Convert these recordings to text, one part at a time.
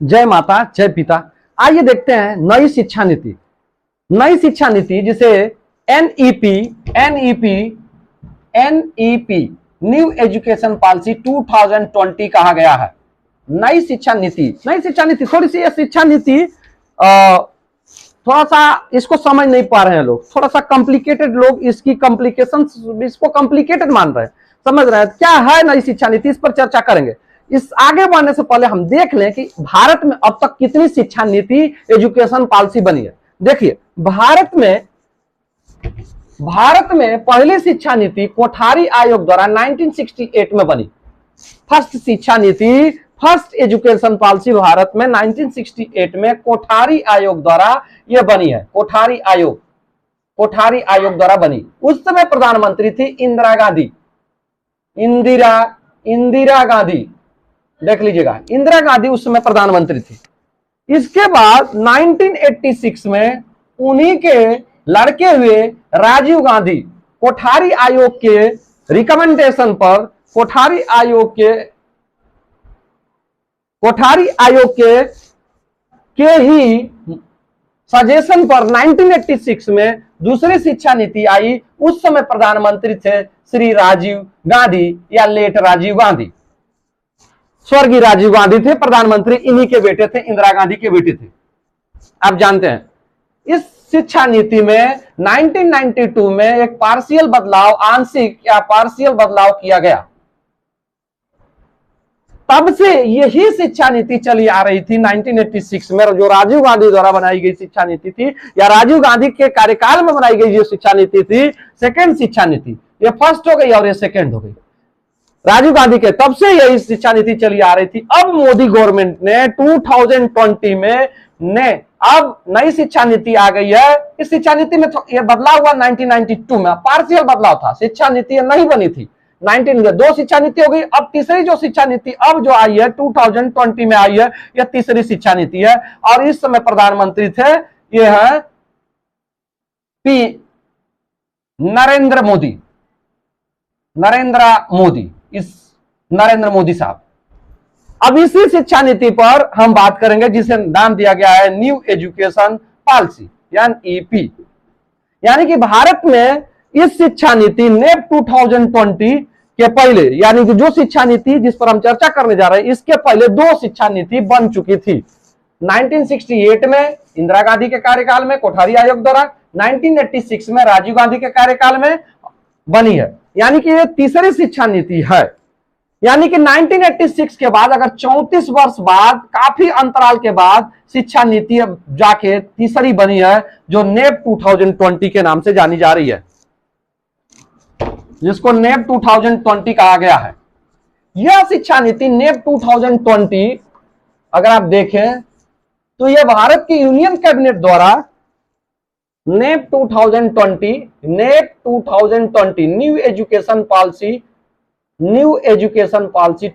जय माता जय पिता। आइए देखते हैं नई शिक्षा नीति। नई शिक्षा नीति जिसे एनईपी न्यू एजुकेशन पॉलिसी 2020 कहा गया है। नई शिक्षा नीति थोड़ी सी, ये शिक्षा नीति थोड़ा सा इसको समझ नहीं पा रहे हैं लोग, थोड़ा सा कॉम्प्लिकेटेड, लोग इसकी कॉम्प्लिकेशन, इसको कॉम्प्लिकेटेड मान रहे हैं, समझ रहे हैं क्या है नई शिक्षा नीति, इस पर चर्चा करेंगे। इस आगे बढ़ने से पहले हम देख लें कि भारत में अब तक कितनी शिक्षा नीति, एजुकेशन पॉलिसी बनी है। देखिए, भारत में पहली शिक्षा नीति कोठारी आयोग द्वारा 1968 में बनी। फर्स्ट शिक्षा नीति, फर्स्ट एजुकेशन पॉलिसी भारत में 1968 में कोठारी आयोग द्वारा यह बनी है। कोठारी आयोग द्वारा बनी। उस समय प्रधानमंत्री थी इंदिरा गांधी। देख लीजिएगा, इंदिरा गांधी उस समय प्रधानमंत्री थी। इसके बाद 1986 में उन्हीं के लड़के हुए राजीव गांधी कोठारी आयोग के रिकमेंडेशन पर, कोठारी आयोग के ही सजेशन पर 1986 में दूसरी शिक्षा नीति आई। उस समय प्रधानमंत्री थे श्री राजीव गांधी या लेट राजीव गांधी, स्वर्गीय राजीव गांधी थे प्रधानमंत्री, इन्हीं के बेटे थे, इंदिरा गांधी के बेटे थे। आप जानते हैं इस शिक्षा नीति में 1992 में एक पार्शियल बदलाव, आंशिक या पार्शियल बदलाव किया गया। तब से यही शिक्षा नीति चली आ रही थी। 1986 में जो राजीव गांधी द्वारा बनाई गई शिक्षा नीति थी, या राजीव गांधी के कार्यकाल में बनाई गई जो शिक्षा नीति थी, सेकेंड शिक्षा नीति, ये फर्स्ट हो गई और ये सेकेंड हो गई राजीव गांधी के। तब से यही शिक्षा नीति चली आ रही थी। अब मोदी गवर्नमेंट ने 2020 में अब नई शिक्षा नीति आ गई है। इस शिक्षा नीति में यह बदलाव हुआ 1992 में, पार्शियल बदलाव था, शिक्षा नीति नहीं बनी थी। 19 दो शिक्षा नीति हो गई। अब तीसरी जो शिक्षा नीति अब जो आई है 2020 में आई है, यह तीसरी शिक्षा नीति है। और इस समय प्रधानमंत्री थे, यह है नरेंद्र मोदी साहब। अब इसी शिक्षा नीति पर हम बात करेंगे जिसे नाम दिया गया है न्यू एजुकेशन पॉलिसी एनईपी। यानी कि भारत में इस शिक्षा नीति नेप 2020 के पहले, यानी कि जो शिक्षा नीति जिस पर हम चर्चा करने जा रहे हैं, इसके पहले दो शिक्षा नीति बन चुकी थी। 1968 में इंदिरा गांधी के कार्यकाल में कोठारी आयोग द्वारा, 1986 में राजीव गांधी के कार्यकाल में बनी है। यानी कि ये तीसरी शिक्षा नीति है। यानी कि 1986 के बाद, अगर 34 वर्ष बाद, काफी अंतराल के बाद शिक्षा नीति अब जाके तीसरी बनी है, जो नेप 2020 के नाम से जानी जा रही है, जिसको नेप 2020 कहा गया है। यह शिक्षा नीति नेप 2020 अगर आप देखें तो यह भारत की यूनियन कैबिनेट द्वारा NEP 2020 new education policy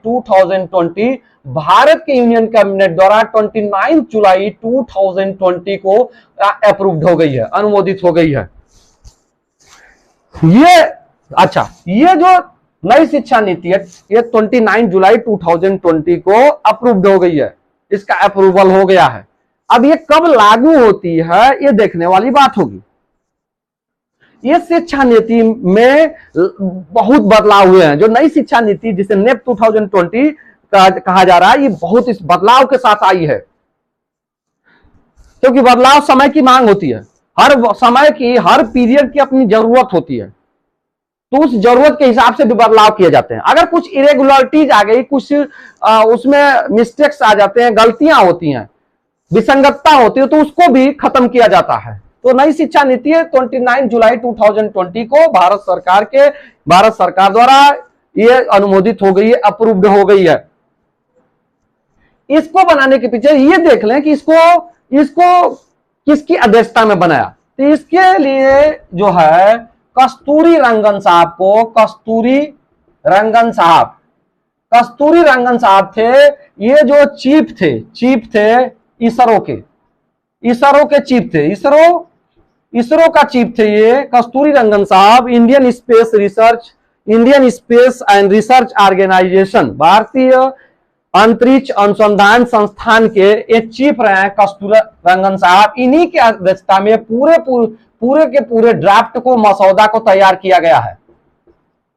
2020 Bharat के यूनियन कैबिनेट द्वारा 29 जुलाई 2020 को अप्रूव्ड हो गई है, अनुमोदित हो गई है। ये जो नई शिक्षा नीति है, ये 29 जुलाई 2020 को अप्रूव्ड हो गई है, इसका अप्रूवल हो गया है। अब ये कब लागू होती है, ये देखने वाली बात होगी। ये शिक्षा नीति में बहुत बदलाव हुए हैं। जो नई शिक्षा नीति जिसे नेप 2020 कहा जा रहा है, ये बहुत इस बदलाव के साथ आई है, क्योंकि बदलाव समय की मांग होती है। हर समय की, हर पीरियड की अपनी जरूरत होती है, तो उस जरूरत के हिसाब से भी बदलाव किए जाते हैं। अगर कुछ इरेगुलरिटीज आ गई, कुछ उसमें मिस्टेक्स आ जाते हैं, गलतियां होती हैं, विसंगतता होती है, तो उसको भी खत्म किया जाता है। तो नई शिक्षा नीति 29 जुलाई 2020 को भारत सरकार द्वारा ये अनुमोदित हो गई है, अप्रूव्ड हो गई है। इसको बनाने के पीछे ये देख लें कि इसको किसकी अध्यक्षता में बनाया। तो इसके लिए जो है कस्तूरी रंगन साहब थे। ये जो चीफ थे इसरो के चीफ थे, इसरो का चीफ थे ये कस्तूरी रंगन साहब। Indian space and research organisation, भारतीय अंतरिक्ष अनुसंधान संस्थान के ये चीफ रहे हैं कस्तूरी रंगन साहब। इन्हीं की अध्यक्षता में पूरे के पूरे ड्राफ्ट को, मसौदा को तैयार किया गया है।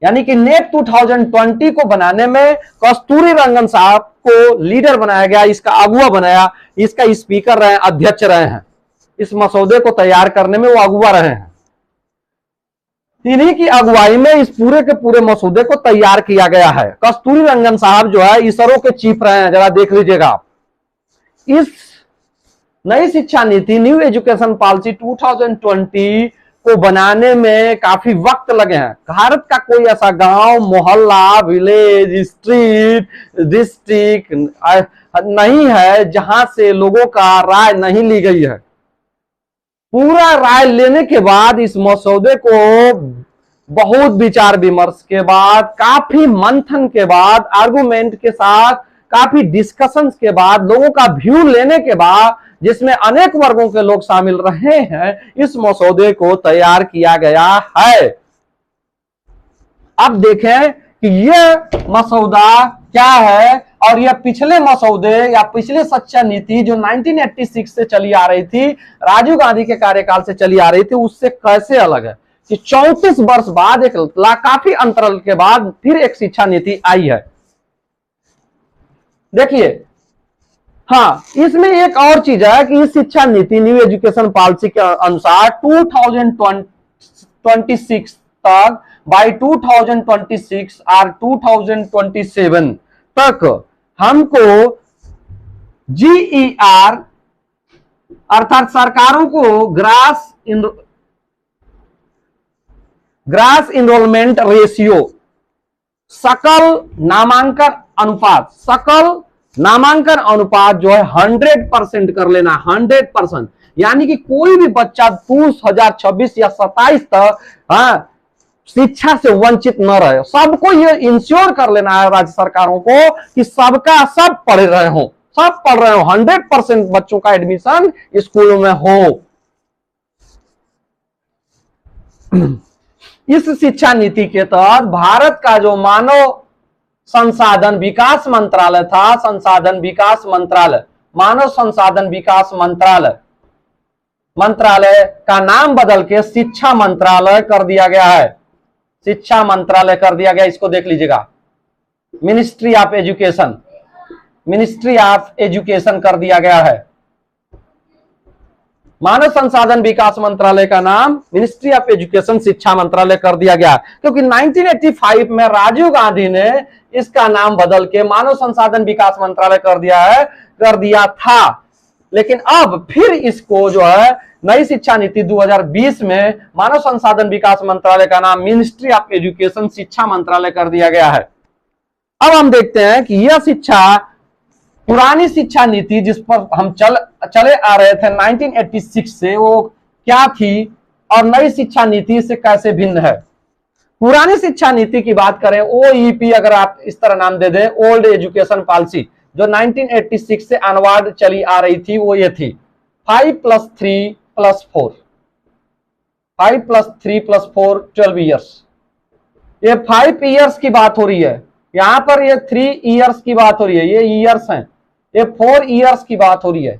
यानी कि नेट 2020 को बनाने में कस्तूरी रंगन साहब को लीडर बनाया गया, इसका अगुवा बनाया, इसका स्पीकर रहे, अध्यक्ष रहे हैं। इस मसौदे को तैयार करने में वो अगुवा रहे हैं। इन्हीं की अगुवाई में इस पूरे के पूरे मसौदे को तैयार किया गया है। कस्तूरी रंगन साहब जो है इसरो के चीफ रहे हैं, जरा देख लीजिएगा आप। इस नई शिक्षा नीति, न्यू एजुकेशन पॉलिसी 2020 को बनाने में काफी वक्त लगे हैं। भारत का कोई ऐसा गांव, मोहल्ला, विलेज, स्ट्रीट, डिस्ट्रिक्ट नहीं है जहां से लोगों का राय नहीं ली गई है। पूरा राय लेने के बाद इस मसौदे को बहुत विचार विमर्श के बाद, काफी मंथन के बाद, आर्गुमेंट के साथ, काफी डिस्कशंस के बाद, लोगों का व्यू लेने के बाद, जिसमें अनेक वर्गों के लोग शामिल रहे हैं, इस मसौदे को तैयार किया गया है। अब देखें कि यह मसौदा क्या है और यह पिछले मसौदे या पिछले शिक्षा नीति जो 1986 से चली आ रही थी, राजीव गांधी के कार्यकाल से चली आ रही थी, उससे कैसे अलग है कि 34 वर्ष बाद, एक काफी अंतराल के बाद फिर एक शिक्षा नीति आई है। देखिए, हाँ, इसमें एक और चीज है कि इस शिक्षा नीति, न्यू एजुकेशन पॉलिसी के अनुसार 2026 तक, बाय 2026 और 2027 तक हमको GER अर्थात सरकारों को ग्रास इनरोलमेंट रेशियो, सकल नामांकन अनुपात जो है 100% कर लेना। 100%, यानी कि कोई भी बच्चा 2026 या 27 तक शिक्षा से वंचित न रहे। सबको ये इंश्योर कर लेना है राज्य सरकारों को कि सब पढ़ रहे हो, 100% बच्चों का एडमिशन स्कूलों में हो। इस शिक्षा नीति के तहत भारत का जो मानव संसाधन विकास मंत्रालय था, मानव संसाधन विकास मंत्रालय का नाम बदल के शिक्षा मंत्रालय कर दिया गया है। शिक्षा मंत्रालय कर दिया गया, इसको देख लीजिएगा। मिनिस्ट्री ऑफ एजुकेशन कर दिया गया है। मानव संसाधन विकास मंत्रालय का नाम मिनिस्ट्री ऑफ एजुकेशन, शिक्षा मंत्रालय कर दिया गया, क्योंकि 1985 में राजीव गांधी ने इसका नाम बदल के मानव संसाधन विकास मंत्रालय कर दिया था। लेकिन अब फिर इसको जो है नई शिक्षा नीति 2020 में मानव संसाधन विकास मंत्रालय का नाम मिनिस्ट्री ऑफ एजुकेशन, शिक्षा मंत्रालय कर दिया गया है। अब हम देखते हैं कि यह पुरानी शिक्षा नीति जिस पर हम चले आ रहे थे 1986 से, वो क्या थी और नई शिक्षा नीति से कैसे भिन्न है। पुरानी शिक्षा नीति की बात करें, OEP अगर आप इस तरह नाम दे दें, ओल्ड एजुकेशन पॉलिसी, जो 1986 से अनवार्ड चली आ रही थी, वो ये थी 5+3+4, 5+3+4 12 ईयर्स। ये 5 ईयर्स की बात हो रही है, यहां पर ये 3 ईयर्स की बात हो रही है, ये ईयर्स हैं। ये 4 ईयर्स की बात हो रही है,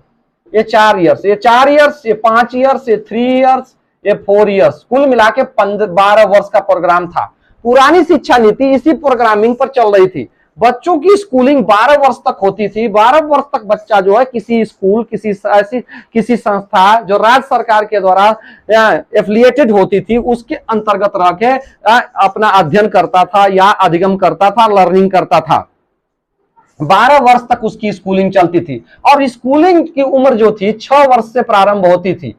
ये 4 ईयर्स, ये 4 ईयर्स, ये 5 ईयर्स, ये 3 ईयर्स, ये 4 ईयर्स, कुल मिला के 12 वर्ष का प्रोग्राम था। पुरानी शिक्षा नीति इसी प्रोग्रामिंग पर चल रही थी। बच्चों की स्कूलिंग 12 वर्ष तक होती थी। 12 वर्ष तक बच्चा जो है किसी स्कूल, किसी संस्था जो राज्य सरकार के द्वारा एफिलिएटेड होती थी, उसके अंतर्गत रह के अपना अध्ययन करता था या अधिगम करता था, लर्निंग करता था। 12 वर्ष तक उसकी स्कूलिंग चलती थी और स्कूलिंग की उम्र जो थी 6 वर्ष से प्रारंभ होती थी।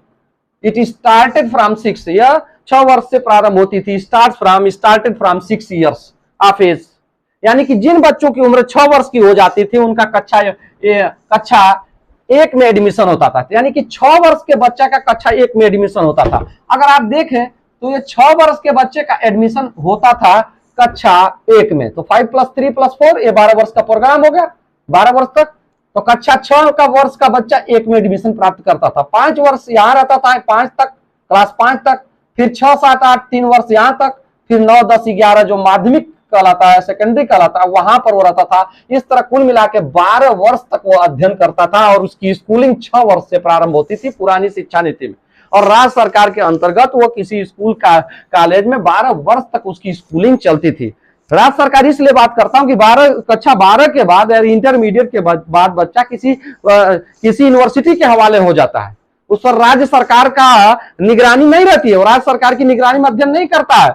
इट स्टार्टेड फ्रॉम 6, या 6 वर्ष से प्रारंभ होती थी। Started from 6 years of age, यानी कि जिन बच्चों की उम्र 6 वर्ष की हो जाती थी, उनका कक्षा 1 में एडमिशन होता था। यानी कि 6 वर्ष के बच्चा का कक्षा 1 में एडमिशन होता था। अगर आप देखें तो ये 6 वर्ष के बच्चे का एडमिशन होता था कक्षा 1 में। तो 5+3+4, ये 12 वर्ष का प्रोग्राम हो गया, 12 वर्ष तक। तो कक्षा 6 का वर्ष का बच्चा 1 में एडमिशन प्राप्त करता था। 5 वर्ष यहाँ रहता था, 5 तक, क्लास 5 तक, फिर 6, 7, 8 3 वर्ष यहाँ तक, फिर 9, 10, 11 जो माध्यमिक कहलाता है, सेकेंडरी कहलाता है, वहां पर वो रहता था। इस तरह कुल मिला के 12 वर्ष तक वो अध्ययन करता था और उसकी स्कूलिंग 6 वर्ष से प्रारंभ होती थी पुरानी शिक्षा नीति में। और राज्य सरकार के अंतर्गत वो किसी स्कूल का कॉलेज में 12 वर्ष तक उसकी स्कूलिंग चलती थी। राज्य सरकार इसलिए बात करता हूं कि कक्षा 12 के बाद इंटरमीडिएट के बाद बच्चा किसी यूनिवर्सिटी के हवाले हो जाता है। उस पर राज्य सरकार का निगरानी नहीं रहती है और राज्य सरकार की निगरानी में अध्ययन नहीं करता है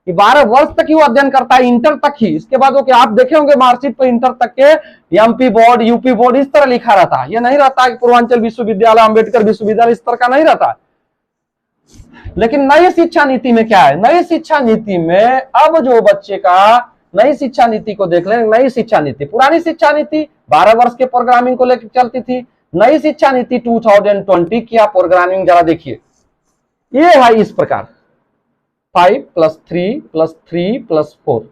कि 12 वर्ष तक ही वो अध्ययन करता है, इंटर तक ही। इसके बाद वो क्या आप देखे होंगे मार्कशीट पर इंटर तक के एमपी बोर्ड, यूपी बोर्ड इस तरह लिखा रहता है। ये नहीं रहता कि पूर्वांचल विश्वविद्यालय, अंबेडकर विश्वविद्यालय, इस तरह का नहीं रहता है। लेकिन नई शिक्षा नीति में क्या है? नई शिक्षा नीति में अब जो बच्चे का, नई शिक्षा नीति को देख लें। नई शिक्षा नीति, पुरानी शिक्षा नीति 12 वर्ष के प्रोग्रामिंग को लेकर चलती थी। नई शिक्षा नीति 2020 की आप प्रोग्रामिंग जरा देखिए, ये है इस प्रकार 5 + 3 + 3 + 4।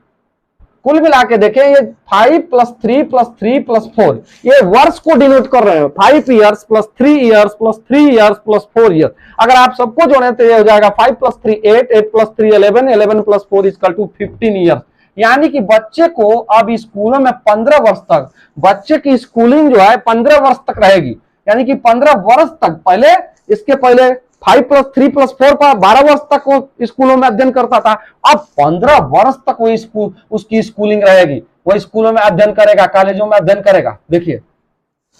कुल मिला के देखें, ये 5 + 3 + 3 + 4 ये वर्ष को डिनोट कर रहे हैं। 5 years + 3 years + 3 years + 4 years। अगर आप सबको जोड़े तो ये हो जाएगा 5 + 3 8, 8 + 3 11, 11 + 4 = 15 years। यानी कि बच्चे को अब स्कूलों में 15 वर्ष तक बच्चे की स्कूलिंग जो है 15 वर्ष तक रहेगी। यानी कि 15 वर्ष तक, पहले इसके पहले 5 + 3 + 4 पर 12 वर्ष तक वो स्कूलों में अध्ययन करता था। अब 15 वर्ष तक वो उसकी स्कूलिंग रहेगी, वो स्कूलों में अध्ययन करेगा, कॉलेजों में अध्ययन करेगा। देखिए,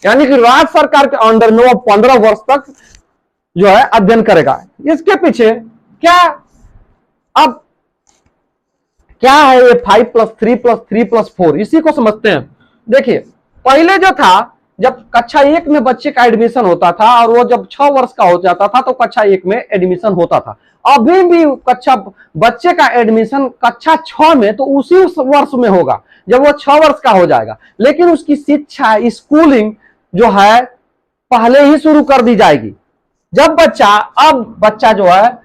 यानी कि राज्य सरकार के अंडर में वो 15 वर्ष तक जो है अध्ययन करेगा। इसके पीछे अब क्या है ये 5 + 3 + 3 + 4, इसी को समझते हैं। देखिए, पहले जो था, जब कक्षा 1 में बच्चे का एडमिशन होता था और वो जब 6 वर्ष का हो जाता था तो कक्षा 1 में एडमिशन होता था। अभी भी बच्चे का एडमिशन कक्षा 6 में तो उसी वर्ष में होगा जब वो 6 वर्ष का हो जाएगा। लेकिन उसकी शिक्षा, स्कूलिंग जो है पहले ही शुरू कर दी जाएगी। जब बच्चा जो है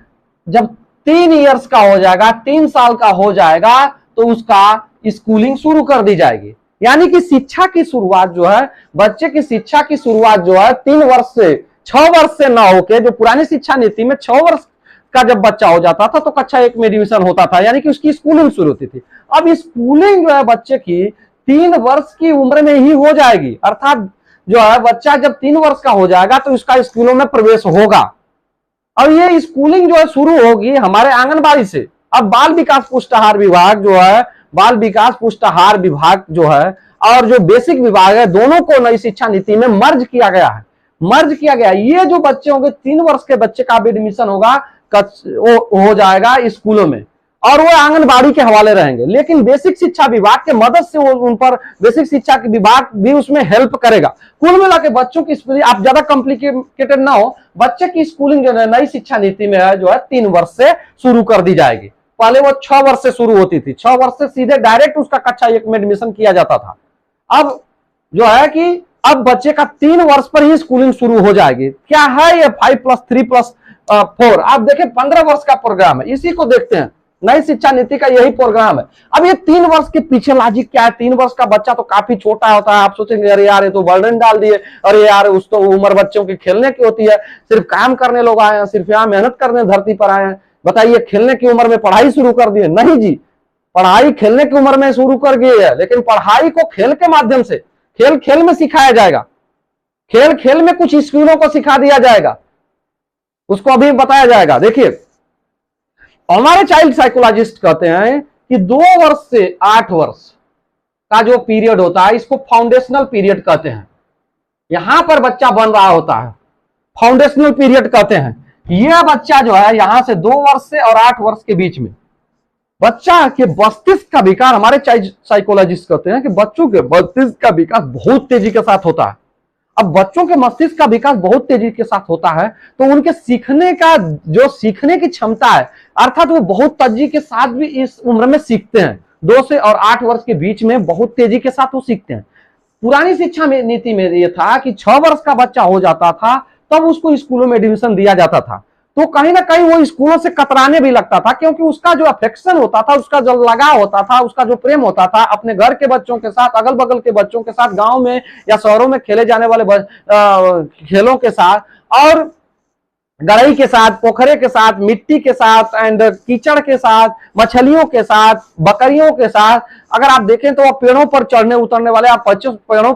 जब 3 इयर्स का हो जाएगा, 3 साल का हो जाएगा, तो उसका स्कूलिंग शुरू कर दी जाएगी। यानी कि शिक्षा की शुरुआत जो है, बच्चे की शिक्षा की शुरुआत जो है 3 वर्ष से 6 वर्ष से ना होके, जो पुरानी शिक्षा नीति में 6 वर्ष का जब बच्चा हो जाता था तो कक्षा 1 में एडमिशन होता था, यानी कि उसकी स्कूलिंग शुरू होती थी। अब स्कूलिंग जो है बच्चे की 3 वर्ष की उम्र में ही हो जाएगी। अर्थात जो है बच्चा जब 3 वर्ष का हो जाएगा तो उसका स्कूलों में प्रवेश होगा। और ये स्कूलिंग जो है शुरू होगी हमारे आंगनबाड़ी से। अब बाल विकास पुष्टाहार विभाग जो है, बाल विकास पुष्टाहार विभाग जो है और जो बेसिक विभाग है, दोनों को नई शिक्षा नीति में मर्ज किया गया है। ये जो बच्चे होंगे, 3 वर्ष के बच्चे का भी एडमिशन होगा, वो हो जाएगा स्कूलों में और वो आंगनबाड़ी के हवाले रहेंगे। लेकिन बेसिक शिक्षा विभाग के मदद से वो उन पर, बेसिक शिक्षा के विभाग भी उसमें हेल्प करेगा। कुल मिला के बच्चों की स्कूलिंग, आप ज्यादा कॉम्प्लिकेटेड ना हो, बच्चे की स्कूलिंग जो है नई शिक्षा नीति में है जो है 3 वर्ष से शुरू कर दी जाएगी। पहले वो 6 वर्ष से शुरू होती थी, 6 वर्ष से सीधे डायरेक्ट उसका कक्षा 1 में एडमिशन किया जाता था। अब जो है कि अब बच्चे का 3 वर्ष पर ही स्कूलिंग शुरू हो जाएगी। क्या है ये 5 + 3 + 4? आप देखें 15 वर्ष का प्रोग्राम है, इसी को देखते हैं। नई शिक्षा नीति का यही प्रोग्राम है। अब ये 3 वर्ष के पीछे लॉजिक क्या है? 3 वर्ष का बच्चा तो काफी छोटा होता है। आप सोचेंगे अरे यार ये तो बर्डन डाल दिए, अरे यार उस तो उम्र बच्चों की खेलने की होती है, सिर्फ काम करने लोग आए हैं, सिर्फ यहाँ मेहनत करने धरती पर आए हैं, बताइए खेलने की उम्र में पढ़ाई शुरू कर दिए? नहीं जी, पढ़ाई खेलने की उम्र में शुरू कर दिए है, लेकिन पढ़ाई को खेल के माध्यम से, खेल खेल में सिखाया जाएगा। खेल खेल में कुछ स्कूलों को सिखा दिया जाएगा, उसको अभी बताया जाएगा। देखिए, हमारे चाइल्ड साइकोलॉजिस्ट कहते हैं कि 2 वर्ष से 8 वर्ष का जो पीरियड होता है, इसको फाउंडेशनल पीरियड कहते हैं। यहां पर बच्चा बन रहा होता है, फाउंडेशनल पीरियड कहते हैं। यह बच्चा जो है यहां से 2 वर्ष से और 8 वर्ष के बीच में बच्चा के मस्तिष्क का विकास, हमारे चाइल्ड साइकोलॉजिस्ट कहते हैं कि बच्चों के मस्तिष्क का विकास बहुत तेजी के साथ होता है। अब बच्चों के मस्तिष्क का विकास बहुत तेजी के साथ होता है तो उनके सीखने की क्षमता है, अर्थात वो बहुत तेजी के साथ भी इस उम्र में सीखते हैं। 2 से और 8 वर्ष के बीच में बहुत तेजी के साथ वो सीखते हैं। पुरानी शिक्षा नीति में ये था कि 6 वर्ष का बच्चा हो जाता था तब उसको स्कूलों में एडमिशन दिया जाता था। तो कहीं ना कहीं वो स्कूलों से कतराने भी लगता था, क्योंकि उसका जो अफेक्शन होता था, उसका जो लगाव होता था, उसका जो प्रेम होता था अपने घर के बच्चों के साथ, अगल बगल के बच्चों के साथ, गांव में या शहरों में खेले जाने वाले खेलों के साथ, और गड़ई के साथ, पोखरे के साथ, मिट्टी के साथ एंड कीचड़ के साथ, मछलियों के साथ, बकरियों के साथ। अगर आप देखें तो पेड़ों पर चढ़ने उतरने वाले, आप बच्चों पेड़ों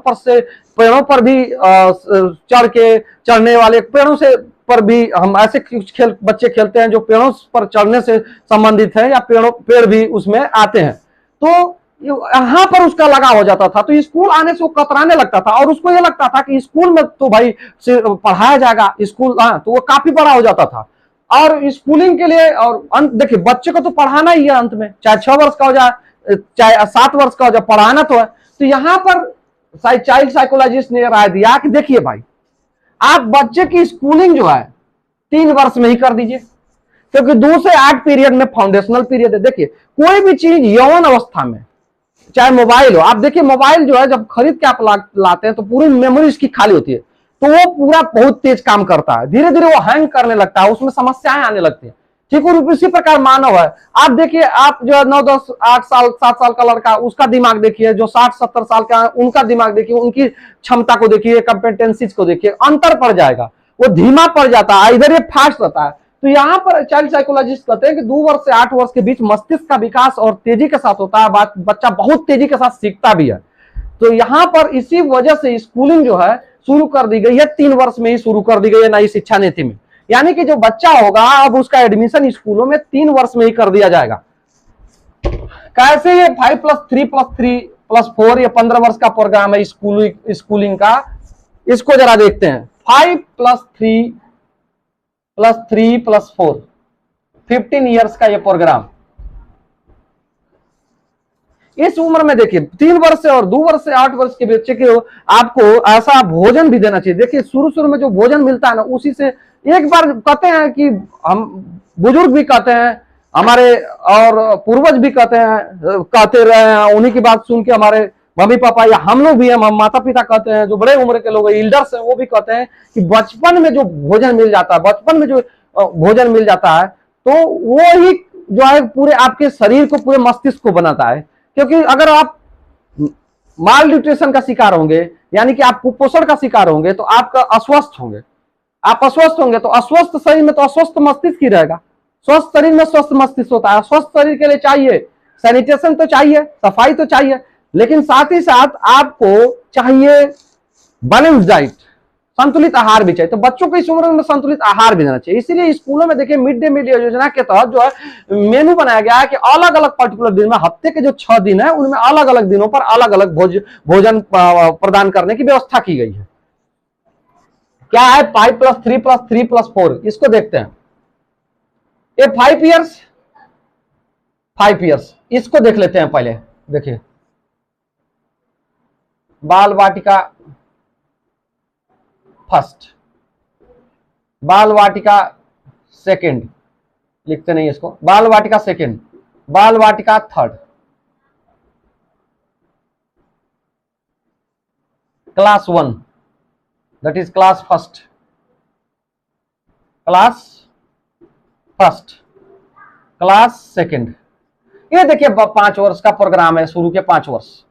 पर भी चढ़ के चढ़ने वाले, पेड़ों से पर भी हम ऐसे खेल बच्चे खेलते हैं जो पेड़ों पर चढ़ने से संबंधित है, या पेड़ भी उसमें आते हैं। तो यहाँ पर उसका लगा हो जाता था, तो स्कूल आने से वो कतराने लगता था, और उसको ये लगता था कि स्कूल में तो भाई पढ़ाया जाएगा, स्कूल, हाँ, तो वो काफी बड़ा हो जाता था। और स्कूलिंग के लिए, और देखिए बच्चे को तो पढ़ाना ही है अंत में, चाहे 6 वर्ष का हो जाए चाहे 7 वर्ष का हो जाए, पढ़ाना तो है। तो यहाँ पर चाइल्ड साइकोलॉजिस्ट ने राय दिया कि देखिए भाई, आप बच्चे की स्कूलिंग जो है 3 वर्ष में ही कर दीजिए, क्योंकि 2 से 8 पीरियड में फाउंडेशनल पीरियड है। देखिए कोई भी चीज यौवन अवस्था में, चाहे मोबाइल हो, आप देखिए मोबाइल जो है जब खरीद के आप लाते हैं तो पूरी मेमोरी इसकी खाली होती है, तो वो पूरा बहुत तेज काम करता है, धीरे धीरे वो हैंग करने लगता है, उसमें समस्याएं आने लगती है। ठीक है, उसी प्रकार मानव है। आप देखिए, आप जो 9, 10, 8 साल 7 साल का लड़का, उसका दिमाग देखिए, जो 60, 70 साल का है उनका दिमाग देखिए, उनकी क्षमता को देखिए, कॉम्पिटेंसीज को देखिए, अंतर पड़ जाएगा, वो धीमा पड़ जाता है, इधर ये फास्ट रहता है। तो यहाँ पर चाइल्ड साइकोलॉजिस्ट कहते हैं कि 2 वर्ष से 8 वर्ष के बीच मस्तिष्क का विकास और तेजी के साथ होता है, बच्चा बहुत तेजी के साथ सीखता भी है। तो यहाँ पर इसी वजह से स्कूलिंग जो है शुरू कर दी गई है, 3 वर्ष में ही शुरू कर दी गई है नई शिक्षा नीति में। यानी कि जो बच्चा होगा अब उसका एडमिशन स्कूलों में 3 वर्ष में ही कर दिया जाएगा। कैसे ये 5+3+3+4 ये 15 वर्ष का प्रोग्राम है स्कूलिंग का, इसको जरा देखते हैं। 5+3+3+4 15 ईयर्स का ये प्रोग्राम। इस उम्र में देखिए 3 वर्ष से और 2 वर्ष से 8 वर्ष के बच्चे के आपको ऐसा भोजन भी देना चाहिए। देखिए शुरू में जो भोजन मिलता है ना, उसी से एक बार कहते हैं कि हम बुजुर्ग भी कहते हैं हमारे, और पूर्वज भी कहते रहे हैं, उन्हीं की बात सुन के हमारे मम्मी पापा या हम लोग भी हैं, माता पिता कहते हैं, जो बड़े उम्र के लोग इल्डर्स हैं वो भी कहते हैं कि बचपन में जो भोजन मिल जाता है, बचपन में जो भोजन मिल जाता है, तो वो ही जो है पूरे आपके शरीर को, पूरे मस्तिष्क को बनाता है। क्योंकि अगर आप माल न्यूट्रिशन का शिकार होंगे, यानी कि आप कुपोषण का शिकार होंगे, तो आपका अस्वस्थ होंगे। आप अस्वस्थ होंगे तो अस्वस्थ शरीर में तो अस्वस्थ मस्तिष्क ही रहेगा। स्वस्थ शरीर में स्वस्थ मस्तिष्क होता है। स्वस्थ शरीर के लिए चाहिए सैनिटेशन तो चाहिए, सफाई तो चाहिए, लेकिन साथ ही साथ आपको चाहिए बैलेंस डाइट, संतुलित आहार भी चाहिए। तो बच्चों को इस उम्र में संतुलित आहार भी देना चाहिए। इसीलिए स्कूलों में देखिए मिड डे मील योजना के तहत जो है मेनू बनाया गया है कि अलग अलग पर्टिकुलर दिन में, हफ्ते के जो 6 दिन है उनमें अलग अलग दिनों पर अलग अलग भोजन प्रदान करने की व्यवस्था की गई है। क्या है 5+3+3+4, इसको देखते हैं। ये 5 इयर्स, इसको देख लेते हैं पहले। देखिए बाल वाटिका फर्स्ट, बाल वाटिका सेकंड, लिखते नहीं इसको, बाल Vatika second, Bal Vatika third, class 1 that is class first, class second. ये देखिए 5 वर्ष का प्रोग्राम है, शुरू के 5 वर्ष।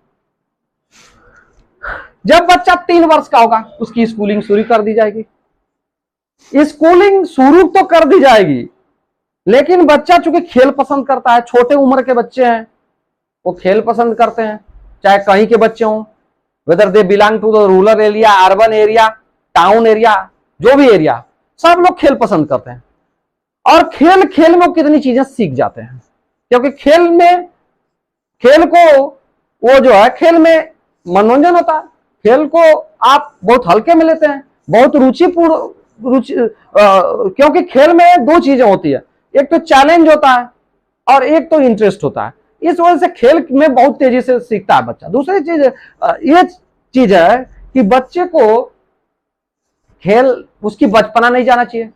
जब बच्चा 3 वर्ष का होगा उसकी स्कूलिंग शुरू कर दी जाएगी। स्कूलिंग शुरू तो कर दी जाएगी, लेकिन बच्चा चूंकि खेल पसंद करता है, छोटे उम्र के बच्चे हैं वो खेल पसंद करते हैं, चाहे कहीं के बच्चे हों, whether they belong to the rural area, urban area, town area, जो भी एरिया, सब लोग खेल पसंद करते हैं। और खेल में कितनी चीजें सीख जाते हैं, क्योंकि खेल को वो जो है, खेल में मनोरंजन होता है, खेल को आप बहुत हल्के में लेते हैं, बहुत क्योंकि खेल में 2 चीजें होती है, एक तो चैलेंज होता है और एक तो इंटरेस्ट होता है। इस वजह से खेल में बहुत तेजी से सीखता है बच्चा। दूसरी चीज ये चीज है कि बच्चे को खेल उसकी बचपना नहीं जाना चाहिए,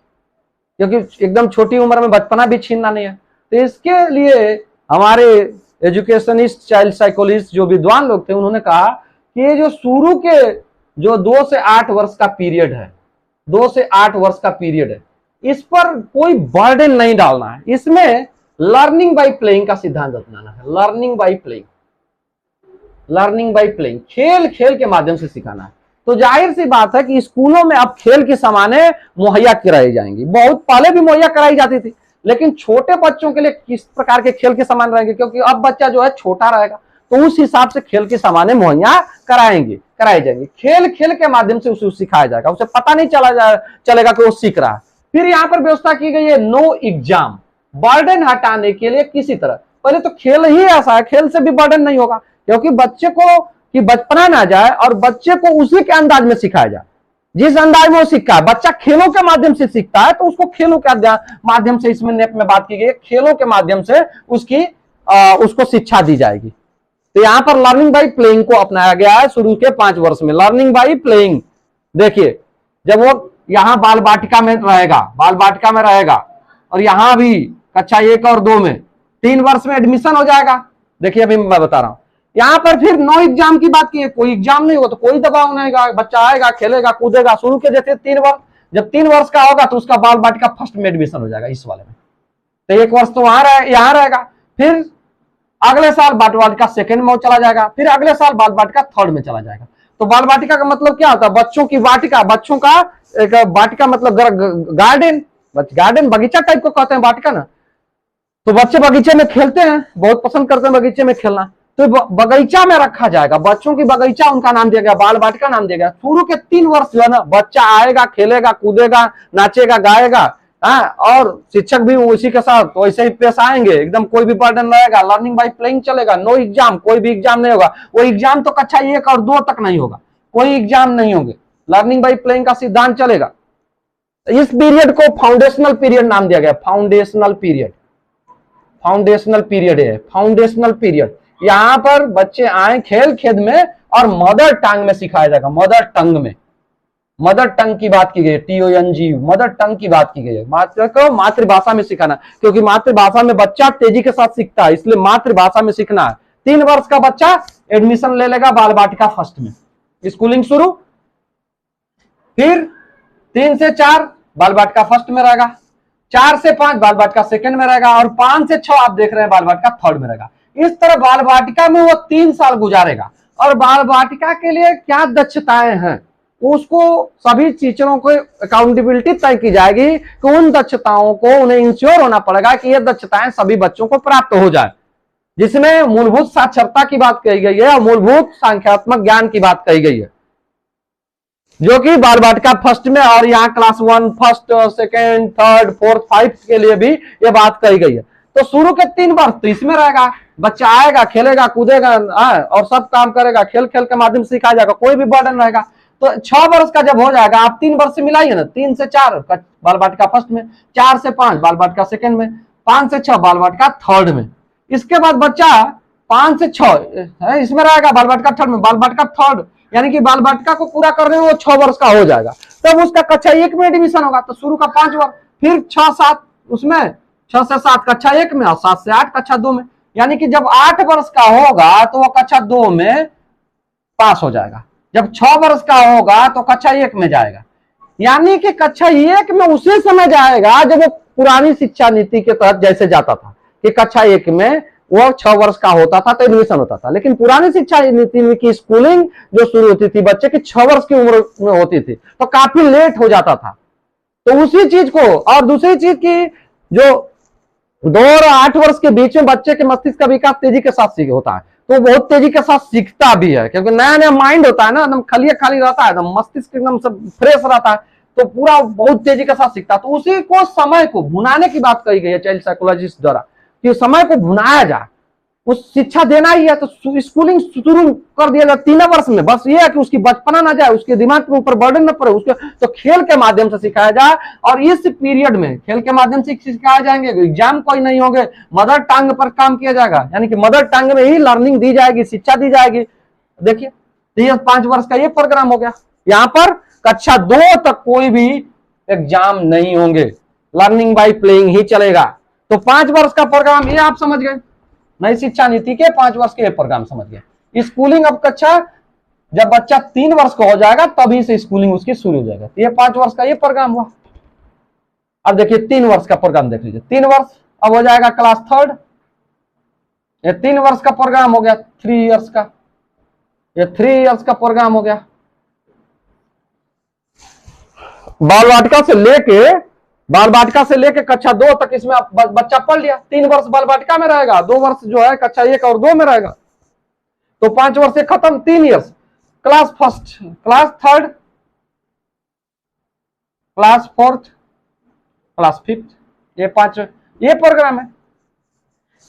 क्योंकि एकदम छोटी उम्र में बचपना भी छीनना नहीं है। तो इसके लिए हमारे एजुकेशनिस्ट, चाइल्ड साइकोलॉजिस्ट जो विद्वान लोग थे, उन्होंने कहा कि ये जो शुरू के जो 2 से 8 वर्ष का पीरियड है, 2 से 8 वर्ष का पीरियड है, इस पर कोई बर्डन नहीं डालना है। इसमें लर्निंग बाय प्लेइंग का सिद्धांत अपनाना है। लर्निंग बाय प्लेइंग, खेल के माध्यम से सिखाना है। तो जाहिर सी बात है कि स्कूलों में अब खेल की सामानें मुहैया कराई जाएंगी। बहुत पहले भी मुहैया कराई जाती थी, लेकिन छोटे बच्चों के लिए किस प्रकार के खेल के सामान रहेंगे, क्योंकि अब बच्चा जो है छोटा रहेगा, तो उस हिसाब से खेल की सामानें मुहैया कराई जाएंगी। खेल खेल के माध्यम से उसे सिखाया जाएगा, उसे पता नहीं चलेगा कि वो सीख रहा है। फिर यहाँ पर व्यवस्था की गई है नो एग्जाम, बर्डन हटाने के लिए किसी तरह। पहले तो खेल ही ऐसा है, खेल से भी बर्डन नहीं होगा, क्योंकि बच्चे को कि बचपना ना जाए और बच्चे को उसी के अंदाज में सिखाया जाए जिस अंदाज में वो सीखा है। बच्चा खेलों के माध्यम से सीखता है, तो उसको खेलों के माध्यम से, इसमें नेप में बात की गई, खेलों के माध्यम से उसको शिक्षा दी जाएगी। तो यहां पर लर्निंग बाई प्लेइंग को अपनाया गया है शुरू के 5 वर्ष में। लर्निंग बाई प्लेइंग, देखिए जब वो यहां बाल बाटिका में रहेगा और यहां भी कक्षा 1 और 2 में 3 वर्ष में एडमिशन हो जाएगा। देखिए अभी मैं बता रहा हूं, यहां पर फिर नो एग्जाम की बात की है, कोई एग्जाम नहीं होगा तो कोई दबाव नहीं होगा, बच्चा आएगा, खेलेगा, कूदेगा। शुरू के जैसे 3 वर्ष, जब 3 वर्ष का होगा तो उसका बाल बाटिका फर्स्ट में एडमिशन हो जाएगा इस वाले में, तो 1 वर्ष तो यहां रहेगा। फिर अगले साल बाल बाटिका सेकंड में चला जाएगा, फिर अगले साल बाल बाटिका थर्ड में चला जाएगा। तो बाल बाटिका का मतलब क्या होता है? बच्चों की वाटिका, बच्चों का एक वाटिका मतलब गार्डन बगीचा टाइप को कहते हैं वाटिका ना। तो बच्चे बगीचे में खेलते हैं, बहुत पसंद करते हैं बगीचे में खेलना, तो बगीचा में रखा जाएगा। बच्चों की बगीचा उनका नाम दिया गया, बाल बाटिका नाम दिया गया। शुरू के 3 वर्ष जो है ना, बच्चा आएगा, खेलेगा, कूदेगा, नाचेगा, गाएगा, और शिक्षक भी उसी के साथ वैसे ही पेश आएंगे, एकदम कोई भी बर्डन रहेगा। लर्निंग बाई प्लेइंग चलेगा, नो एग्जाम, कोई भी एग्जाम नहीं होगा। वो एग्जाम तो कक्षा 1 और 2 तक नहीं होगा, कोई एग्जाम नहीं होंगे। लर्निंग बाई प्लेइंग का सिद्धांत चलेगा। इस पीरियड को फाउंडेशनल पीरियड नाम दिया गया, फाउंडेशनल पीरियड। यहां पर बच्चे आए खेल खेद में और मदर टंग में सिखाया जाएगा। मदर टंग की बात की गई है, TONG, मदर टंग की बात की गई है। मातृभाषा में सिखाना, क्योंकि मातृभाषा में बच्चा तेजी के साथ सीखता है, इसलिए मातृभाषा में सीखना है। 3 वर्ष का बच्चा एडमिशन ले लेगा बाल बाटिका फर्स्ट में, स्कूलिंग शुरू। फिर 3 से 4 बाल बाटिका फर्स्ट में रहेगा, 4 से 5 बाल बाटिका सेकंड में रहेगा, और 5 से 6 आप देख रहे हैं बाल बाटिका थर्ड में रहेगा। इस तरह बाल बाटिका में वो 3 साल गुजारेगा। और बाल बाटिका के लिए क्या दक्षताएं हैं, उसको सभी टीचरों को अकाउंटेबिलिटी तय की जाएगी कि उन दक्षताओं को उन्हें इंश्योर होना पड़ेगा कि ये दक्षताएं सभी बच्चों को प्राप्त हो जाए, जिसमें मूलभूत साक्षरता की बात कही गई है और मूलभूत संख्यात्मक ज्ञान की बात कही गई है, जो कि बाल बाटिका फर्स्ट में और यहाँ class 1 first, second, third, fourth, 5 के लिए भी ये बात कही गई है। तो शुरू के 3 वर्ष तो इसमें रहेगा, बच्चा आएगा, खेलेगा, कूदेगा, और सब काम करेगा, खेल खेल के माध्यम से सिखाया जाएगा, कोई भी बर्डन रहेगा। तो 6 वर्ष का जब हो जाएगा, आप 3 वर्ष से मिलाइए ना, 3 से 4 बाल बाटिका फर्स्ट में, 4 से 5 बाल बाटिका सेकंड में, 5 से 6 बाल बाटिका थर्ड में। इसके बाद बच्चा 5 से 6 इसमें रहेगा, बाल बाटिका थर्ड में, बाल बाटिका थर्ड, यानी कि बाल बाटिका को पूरा करने में वो 6 वर्ष का हो जाएगा, तब उसका कक्षा 1 में एडमिशन होगा। तो शुरू का 5 वर्ष, फिर 6-7 उसमें, 6 से 7 कक्षा 1 में, और 7 से 8 कक्षा 2 में। यानी कि जब 8 वर्ष का होगा तो वो कक्षा 2 में पास हो जाएगा, जब 6 वर्ष का होगा तो कक्षा 1 में जाएगा। यानी कि कक्षा 1 में उसी समय जाएगा जब वो पुरानी शिक्षा नीति के तहत जैसे जाता था कि कक्षा 1 में वो 6 वर्ष का होता था तो एडमिशन होता था। लेकिन पुरानी शिक्षा नीति में की स्कूलिंग जो शुरू होती थी बच्चे की 6 वर्ष की उम्र में होती थी, तो काफी लेट हो जाता था। तो उसी चीज को, और दूसरी चीज की, जो 2 और 8 वर्ष के बीच में बच्चे के मस्तिष्क का विकास तेजी के साथ होता है, तो बहुत तेजी के साथ सीखता भी है, क्योंकि नया नया माइंड होता है ना, एकदम खाली रहता है, एकदम मस्तिष्क एकदम सब फ्रेश रहता है, तो पूरा बहुत तेजी के साथ सीखता है। तो उसी को समय को भुनाने की बात कही गई है चाइल्ड साइकोलॉजिस्ट द्वारा, कि समय को भुनाया जाए, उस शिक्षा देना ही है। तो स्कूलिंग शुरू कर दिया जाए 3 वर्ष में, बस ये है कि उसकी बचपना ना जाए, उसके दिमाग के ऊपर बर्डन न पड़े, उसके तो खेल के माध्यम से सिखाया जाए। और इस पीरियड में खेल के माध्यम से सिखाए जाएंगे, एग्जाम कोई नहीं होंगे, मदर टंग पर काम किया जाएगा, यानी कि मदर टंग में ही लर्निंग दी जाएगी, शिक्षा दी जाएगी। देखिए तो ये 5 वर्ष का ये प्रोग्राम हो गया। यहाँ पर कक्षा 2 तक कोई भी एग्जाम नहीं होंगे, लर्निंग बाई प्लेइंग ही चलेगा। तो 5 वर्ष का प्रोग्राम ये आप समझ गए, नई शिक्षा नीति के 5 वर्ष के प्रोग्राम समझ गए। स्कूलिंग अब कक्षा, जब बच्चा 3 वर्ष का हो जाएगा तभी से स्कूलिंग उसकी शुरू हो जाएगा। तो ये 5 वर्ष का ये प्रोग्राम हुआ। अब देखिए 3 वर्ष का प्रोग्राम देख लीजिए, 3 वर्ष अब हो जाएगा क्लास 3rd। ये 3 वर्ष का प्रोग्राम हो गया, 3 इयर्स का, ये 3 इयर्स का प्रोग्राम हो गया। बाल वाटिका से लेके कक्षा 2 तक इसमें बच्चा पढ़ लिया। 3 वर्ष बाल वाटिका में रहेगा, 2 वर्ष जो है कक्षा 1 और 2 में रहेगा, तो 5 वर्ष से खत्म, 3 years. Class first, class third, class fourth, class fifth, ये 5 ये प्रोग्राम है।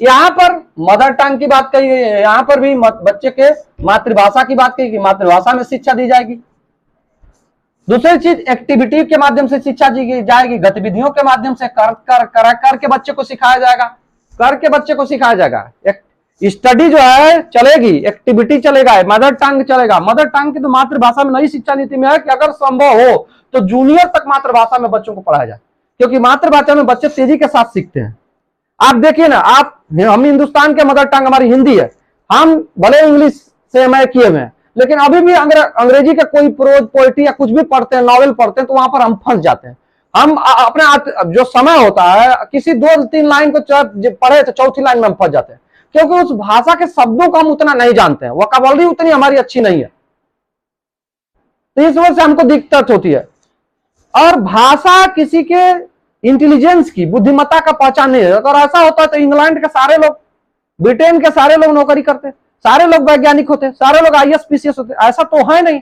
यहां पर मदर टंग की बात कही गई है, यहां पर भी बच्चे के मातृभाषा की बात कही गई, मातृभाषा में शिक्षा दी जाएगी। दूसरी चीज, एक्टिविटी के माध्यम से शिक्षा दी जाएगी, गतिविधियों के माध्यम से कर के बच्चे को सिखाया जाएगा, करके बच्चे को सिखाया जाएगा। स्टडी जो है चलेगी, एक्टिविटी चलेगा, मदर टंग चलेगा। मदर टंग की तो मातृभाषा में नई शिक्षा नीति में है कि अगर संभव हो तो जूनियर तक मातृभाषा में बच्चों को पढ़ाया जाए, क्योंकि मातृभाषा में बच्चे तेजी के साथ सीखते हैं। आप देखिए ना, हम हिंदुस्तान के मदर टंग हमारी हिंदी है, हम भले इंग्लिश से एमए किए हुए हैं, लेकिन अभी भी अंग्रेजी का कोई प्रोज पोइट्री या कुछ भी पढ़ते हैं, नॉवेल पढ़ते हैं, तो वहां पर हम फंस जाते हैं। हम अपने जो समय होता है, किसी 2-3 लाइन को पढ़े तो चौथी लाइन में हम फंस जाते हैं, क्योंकि उस भाषा के शब्दों को हम उतना नहीं जानते हैं, वोकैबुलरी उतनी हमारी अच्छी नहीं है, तो इस वजह से हमको दिक्कत होती है। और भाषा किसी के इंटेलिजेंस की, बुद्धिमत्ता का पहचान नहीं है। अगर ऐसा होता है तो इंग्लैंड के सारे लोग, ब्रिटेन के सारे लोग नौकरी करते, सारे लोग वैज्ञानिक होते, सारे लोग आईएएस पीसीएस होते, ऐसा तो है नहीं।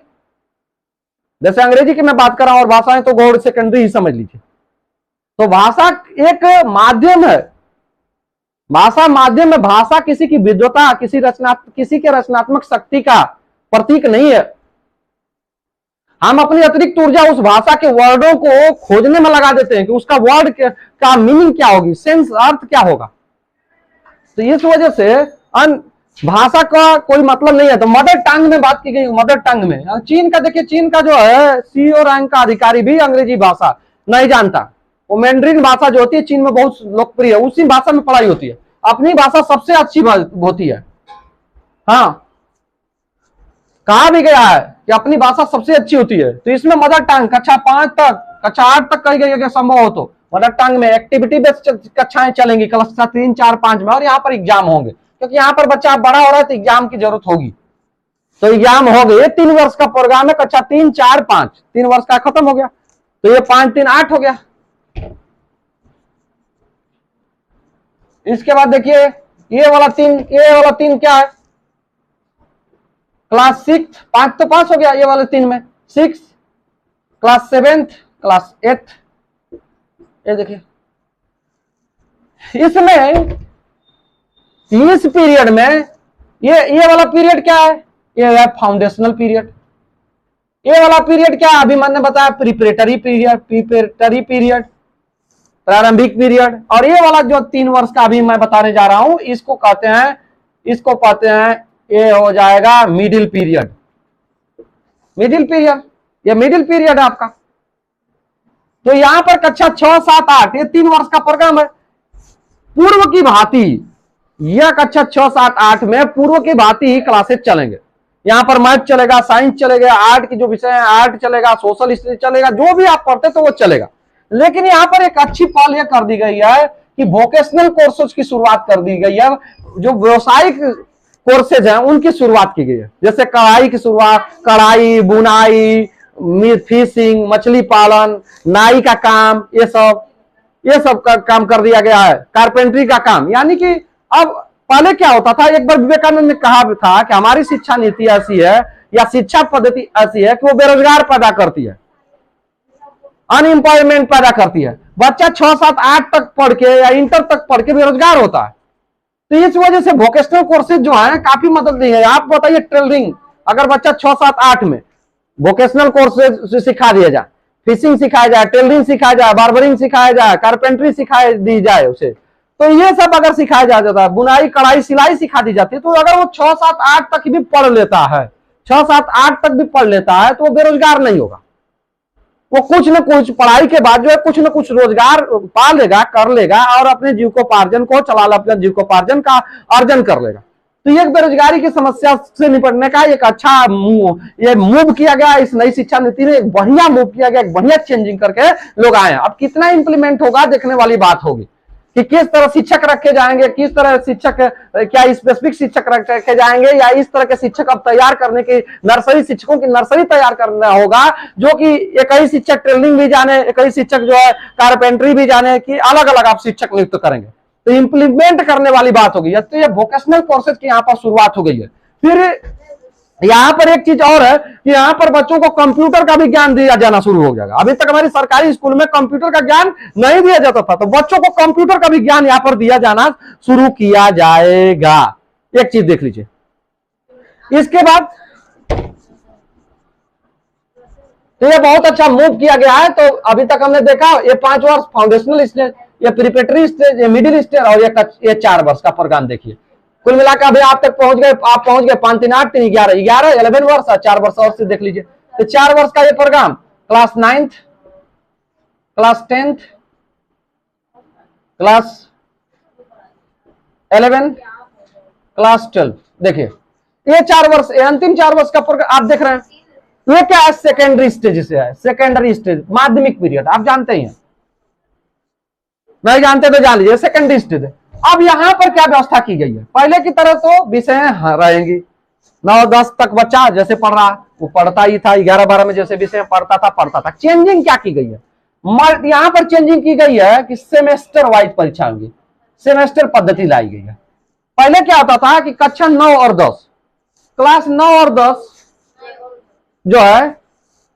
जैसे अंग्रेजी की मैं बात कर रहा हूं और भाषाएं तो गौड़ सेकेंडरी ही समझ लीजिए। तो भाषा एक माध्यम है, भाषा माध्यम में, भाषा किसी की विद्वता, किसी के रचनात्मक शक्ति का प्रतीक नहीं है। हम अपनी अतिरिक्त ऊर्जा उस भाषा के वर्डों को खोजने में लगा देते हैं कि उसका वर्ड का मीनिंग क्या होगी, सेंस, अर्थ क्या होगा। तो इस वजह से भाषा का कोई मतलब नहीं है। तो मदर टंग में बात की गई, मदर टंग में चीन का देखिए, चीन का जो है सीईओ रैंक का अधिकारी भी अंग्रेजी भाषा नहीं जानता। वो मैंड्रिन भाषा जो होती है चीन में बहुत लोकप्रिय है, उसी भाषा में पढ़ाई होती है। अपनी भाषा सबसे अच्छी होती है। हाँ, कहा भी गया है कि अपनी भाषा सबसे अच्छी होती है। तो इसमें मदर टंग कक्षा 5 तक, कक्षा 8 तक कही गई है, संभव हो तो मदर टंग में एक्टिविटी बेस्ड कक्षाएं चलेंगी कक्षा 3, 4, 5 में। और यहाँ पर एग्जाम होंगे, क्योंकि यहाँ पर बच्चा बड़ा हो रहा है तो एग्जाम की जरूरत होगी। तो एग्जाम हो गए। 3 वर्ष का प्रोग्राम है, कक्षा 3, 4, 5, 3 वर्ष का खत्म हो गया। तो ये 5, 3, 8 हो गया। इसके बाद देखिए ये वाला 3 क्या है, क्लास 6, 5 तो पास हो गया ये वाले 3 में, 6, क्लास 7, क्लास 8। ये देखिए इसमें इस पीरियड में ये वाला पीरियड क्या है, ये है फाउंडेशनल पीरियड। ये वाला पीरियड क्या है, अभी मैंने बताया प्रिपरेटरी पीरियड, प्रारंभिक पीरियड। और ये वाला जो 3 वर्ष का अभी मैं बताने जा रहा हूं, इसको कहते हैं ये हो जाएगा मिडिल पीरियड। ये मिडिल पीरियड है आपका। तो यहां पर कक्षा 6, 7, 8 ये 3 वर्ष का प्रोग्राम है। पूर्व की भांति यह कक्षा 6, 7, 8 में पूर्व की भांति ही क्लासेस चलेंगे। यहां पर मैथ चलेगा, साइंस चलेगा, आर्ट की जो विषय है आर्ट चलेगा, सोशल स्टडी चलेगा, जो भी आप पढ़ते तो वो चलेगा। लेकिन यहां पर एक अच्छी पहल यह कर दी गई है कि वोकेशनल कोर्सेज की शुरुआत कर दी गई है। जो व्यावसायिक कोर्सेज हैं उनकी शुरुआत की गई है। जैसे कढ़ाई की शुरुआत, कढ़ाई, बुनाई, फिशिंग, मछली पालन, नाई का काम, ये सब का काम कर दिया गया है। कारपेंटरी का काम, यानी कि अब पहले क्या होता था, एक बार विवेकानंद ने कहा था कि हमारी शिक्षा नीति ऐसी है या शिक्षा पद्धति ऐसी है कि वो बेरोजगार पैदा करती है, अनएम्प्लॉयमेंट पैदा करती है। बच्चा 6, 7, 8 तक पढ़ के या इंटर तक पढ़ के बेरोजगार होता है। तो इस वजह से वोकेशनल कोर्सेज जो है काफी मदद दी है। आप बताइए टेलरिंग, अगर बच्चा 6, 7, 8 में वोकेशनल कोर्सेज सिखा दिया जाए, फिशिंग सिखाया जाए, टेलरिंग सिखाया जाए, बार्बरिंग सिखाया जाए, कारपेंट्री सिखाई दी जाए उसे, तो ये सब अगर सिखाया जाता है, बुनाई, कढ़ाई, सिलाई सिखा दी जाती है, तो अगर वो 6, 7, 8 तक भी पढ़ लेता है, 6, 7, 8 तक भी पढ़ लेता है, तो वो बेरोजगार नहीं होगा। वो कुछ न कुछ पढ़ाई के बाद जो है कुछ न कुछ रोजगार पा लेगा, कर लेगा और अपने जीविकोपार्जन को अपने जीविकोपार्जन का अर्जन कर लेगा। तो ये बेरोजगारी की समस्या से निपटने का एक अच्छा ये मूव किया गया। इस नई शिक्षा नीति में एक बढ़िया मूव किया गया, एक बढ़िया चेंजिंग करके लोग आए। अब कितना इंप्लीमेंट होगा देखने वाली बात होगी। कि किस तरह शिक्षक रखे जाएंगे, किस तरह शिक्षक, क्या स्पेसिफिक शिक्षक रखे जाएंगे या इस तरह के शिक्षक अब तैयार करने की, नर्सरी शिक्षकों की नर्सरी तैयार करना होगा, जो कि एक ही शिक्षक ट्रेनिंग भी जाने, एक ही शिक्षक जो है कारपेंटरी भी जाने, कि अलग अलग आप शिक्षक नियुक्त करेंगे, तो इंप्लीमेंट करने वाली बात होगी। तो ये वोकेशनल कोर्सेज की यहाँ पर शुरुआत हो गई है। फिर यहां पर एक चीज और है कि यहां पर बच्चों को कंप्यूटर का भी ज्ञान दिया जाना शुरू हो जाएगा। अभी तक हमारी सरकारी स्कूल में कंप्यूटर का ज्ञान नहीं दिया जाता था, तो बच्चों को कंप्यूटर का भी ज्ञान यहां पर दिया जाना शुरू किया जाएगा। एक चीज देख लीजिए। इसके बाद तो ये बहुत अच्छा मूव किया गया है। तो अभी तक हमने देखा ये 5 वर्ष फाउंडेशनल स्टेज, ये प्रिपरेटरी स्टेज, ये मिडिल स्टेज और ये 4 वर्ष का प्रोग्राम देखिए। कुल मिलाकर अभी आप तक पहुंच गए, आप पहुंच गए 5 3 8 3 11 11 वर्ष, 4 वर्ष और से देख लीजिए। तो 4 वर्ष का ये programme class 9th, class 10th, class 11, class 12, देखिए ये 4 वर्ष, ये अंतिम 4 वर्ष का प्रोग्राम आप देख रहे हैं। ये क्या है? सेकेंडरी स्टेज से है, सेकेंडरी स्टेज, माध्यमिक पीरियड, आप जानते ही हैं, नहीं जानते तो जान लीजिए, सेकेंडरी स्टेज है। अब यहां पर क्या व्यवस्था की गई है? पहले की तरह तो विषय रहेंगी, 9 10 तक बच्चा जैसे पढ़ रहा वो पढ़ता ही था, 11 12 में जैसे विषय पढ़ता था। चेंजिंग क्या की गई है? यहां पर चेंजिंग की गई है कि सेमेस्टर वाइज परीक्षा होगी, सेमेस्टर पद्धति लाई गई है। पहले क्या होता था कि कक्षा 9 और 10, क्लास 9 और 10 जो है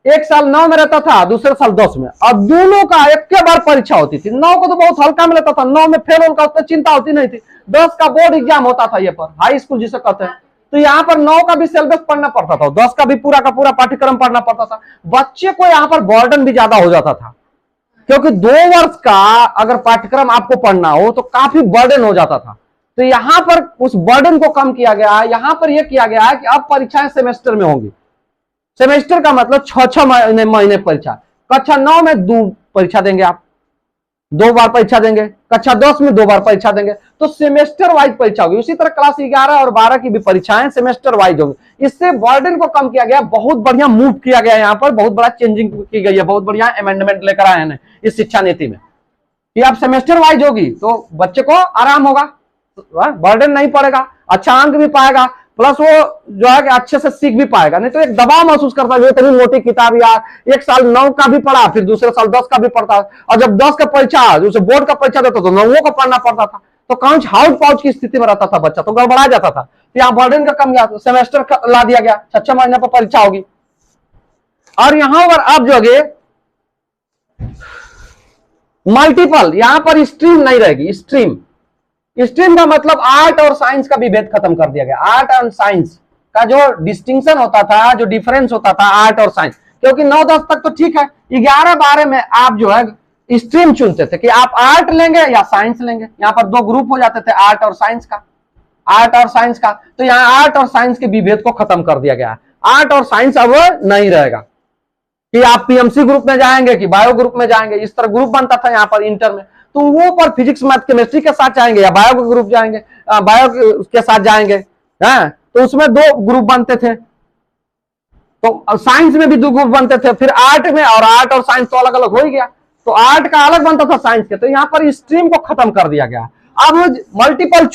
एक साल 9 में रहता था, दूसरे साल 10 में, और दोनों का एक के बार परीक्षा होती थी। 9 को तो बहुत हल्का में लेता था, 9 में फेल होने का उतना चिंता होती नहीं थी। 10 का बोर्ड एग्जाम होता था, ये पर हाई स्कूल जिसे कहते हैं। तो यहाँ पर 9 का भी सिलेबस पढ़ना पड़ता था, 10 का भी पूरा का पूरा पाठ्यक्रम पढ़ना पड़ता था। बच्चे को यहाँ पर बर्डन भी ज्यादा हो जाता था, क्योंकि 2 वर्ष का अगर पाठ्यक्रम आपको पढ़ना हो तो काफी बर्डन हो जाता था। तो यहाँ पर उस बर्डन को कम किया गया है। यहाँ पर यह किया गया है कि अब परीक्षाएं सेमेस्टर में होंगी। सेमेस्टर का मतलब 6 महीने परीक्षा। कक्षा 9 में 2 परीक्षा देंगे, आप 2 बार परीक्षा देंगे, कक्षा 10 में 2 बार परीक्षा देंगे, तो सेमेस्टर वाइज परीक्षा होगी। उसी तरह क्लास 11 और 12 की भी परीक्षाएं सेमेस्टर वाइज होगी। इससे बर्डन को कम किया गया, बहुत बढ़िया मूव किया गया, यहाँ पर बहुत बड़ा चेंजिंग की गई है, बहुत बढ़िया अमेंडमेंट लेकर आए हैं इस शिक्षा नीति में कि अब सेमेस्टर वाइज होगी तो बच्चे को आराम होगा, बर्डन नहीं पड़ेगा, अच्छा अंक भी पाएगा, प्लस वो जो है कि अच्छे से सीख भी पाएगा। नहीं तो एक दबाव महसूस करता है, इतनी मोटी किताब यार, एक साल 9 का भी पढ़ा, फिर दूसरे साल 10 का भी पढ़ता, और जब 10 का परीक्षा जैसे बोर्ड का परीक्षा देता तो 9 का पढ़ना पड़ता था, तो काउंच हाउस पाउच की स्थिति में रहता था बच्चा, तो गड़बड़ा जाता था। यहाँ बर्डन का कम गया, तो सेमेस्टर ला दिया गया, 6 महीने पर परीक्षा होगी। और यहां पर आप जो है मल्टीपल, यहां पर स्ट्रीम नहीं रहेगी। स्ट्रीम का मतलब आर्ट और साइंस का भी भेद खत्म कर दिया गया। आर्ट एंड साइंस का जो डिस्टिंक्शन होता था, जो डिफरेंस होता था आर्ट और साइंस, क्योंकि 9 10 तक तो ठीक है, 11 12 में आप जो है स्ट्रीम चुनते थे कि आप आर्ट लेंगे या साइंस लेंगे। यहाँ पर 2 ग्रुप हो जाते थे, आर्ट और साइंस का। तो यहाँ आर्ट और साइंस के विभेद को खत्म कर दिया गया। आर्ट और साइंस अब नहीं रहेगा कि आप पीएमसी ग्रुप में जाएंगे कि बायो ग्रुप में जाएंगे, इस तरह ग्रुप बनता था यहाँ पर इंटर में। तो वो पर फिजिक्स मैथ केमिस्ट्री के साथ जाएंगे या बायो के ग्रुप जाएंगे, बायो के साथ जाएंगे, हैं? तो उसमें 2 ग्रुप बनते थे। तो साइंस में भी 2 ग्रुप बनते थे, फिर आर्ट में, और आर्ट और साइंस तो अलग अलग हो ही गया, तो आर्ट का अलग बनता था साइंस के। तो यहाँ पर स्ट्रीम को खत्म कर दिया गया। अब मल्टीपल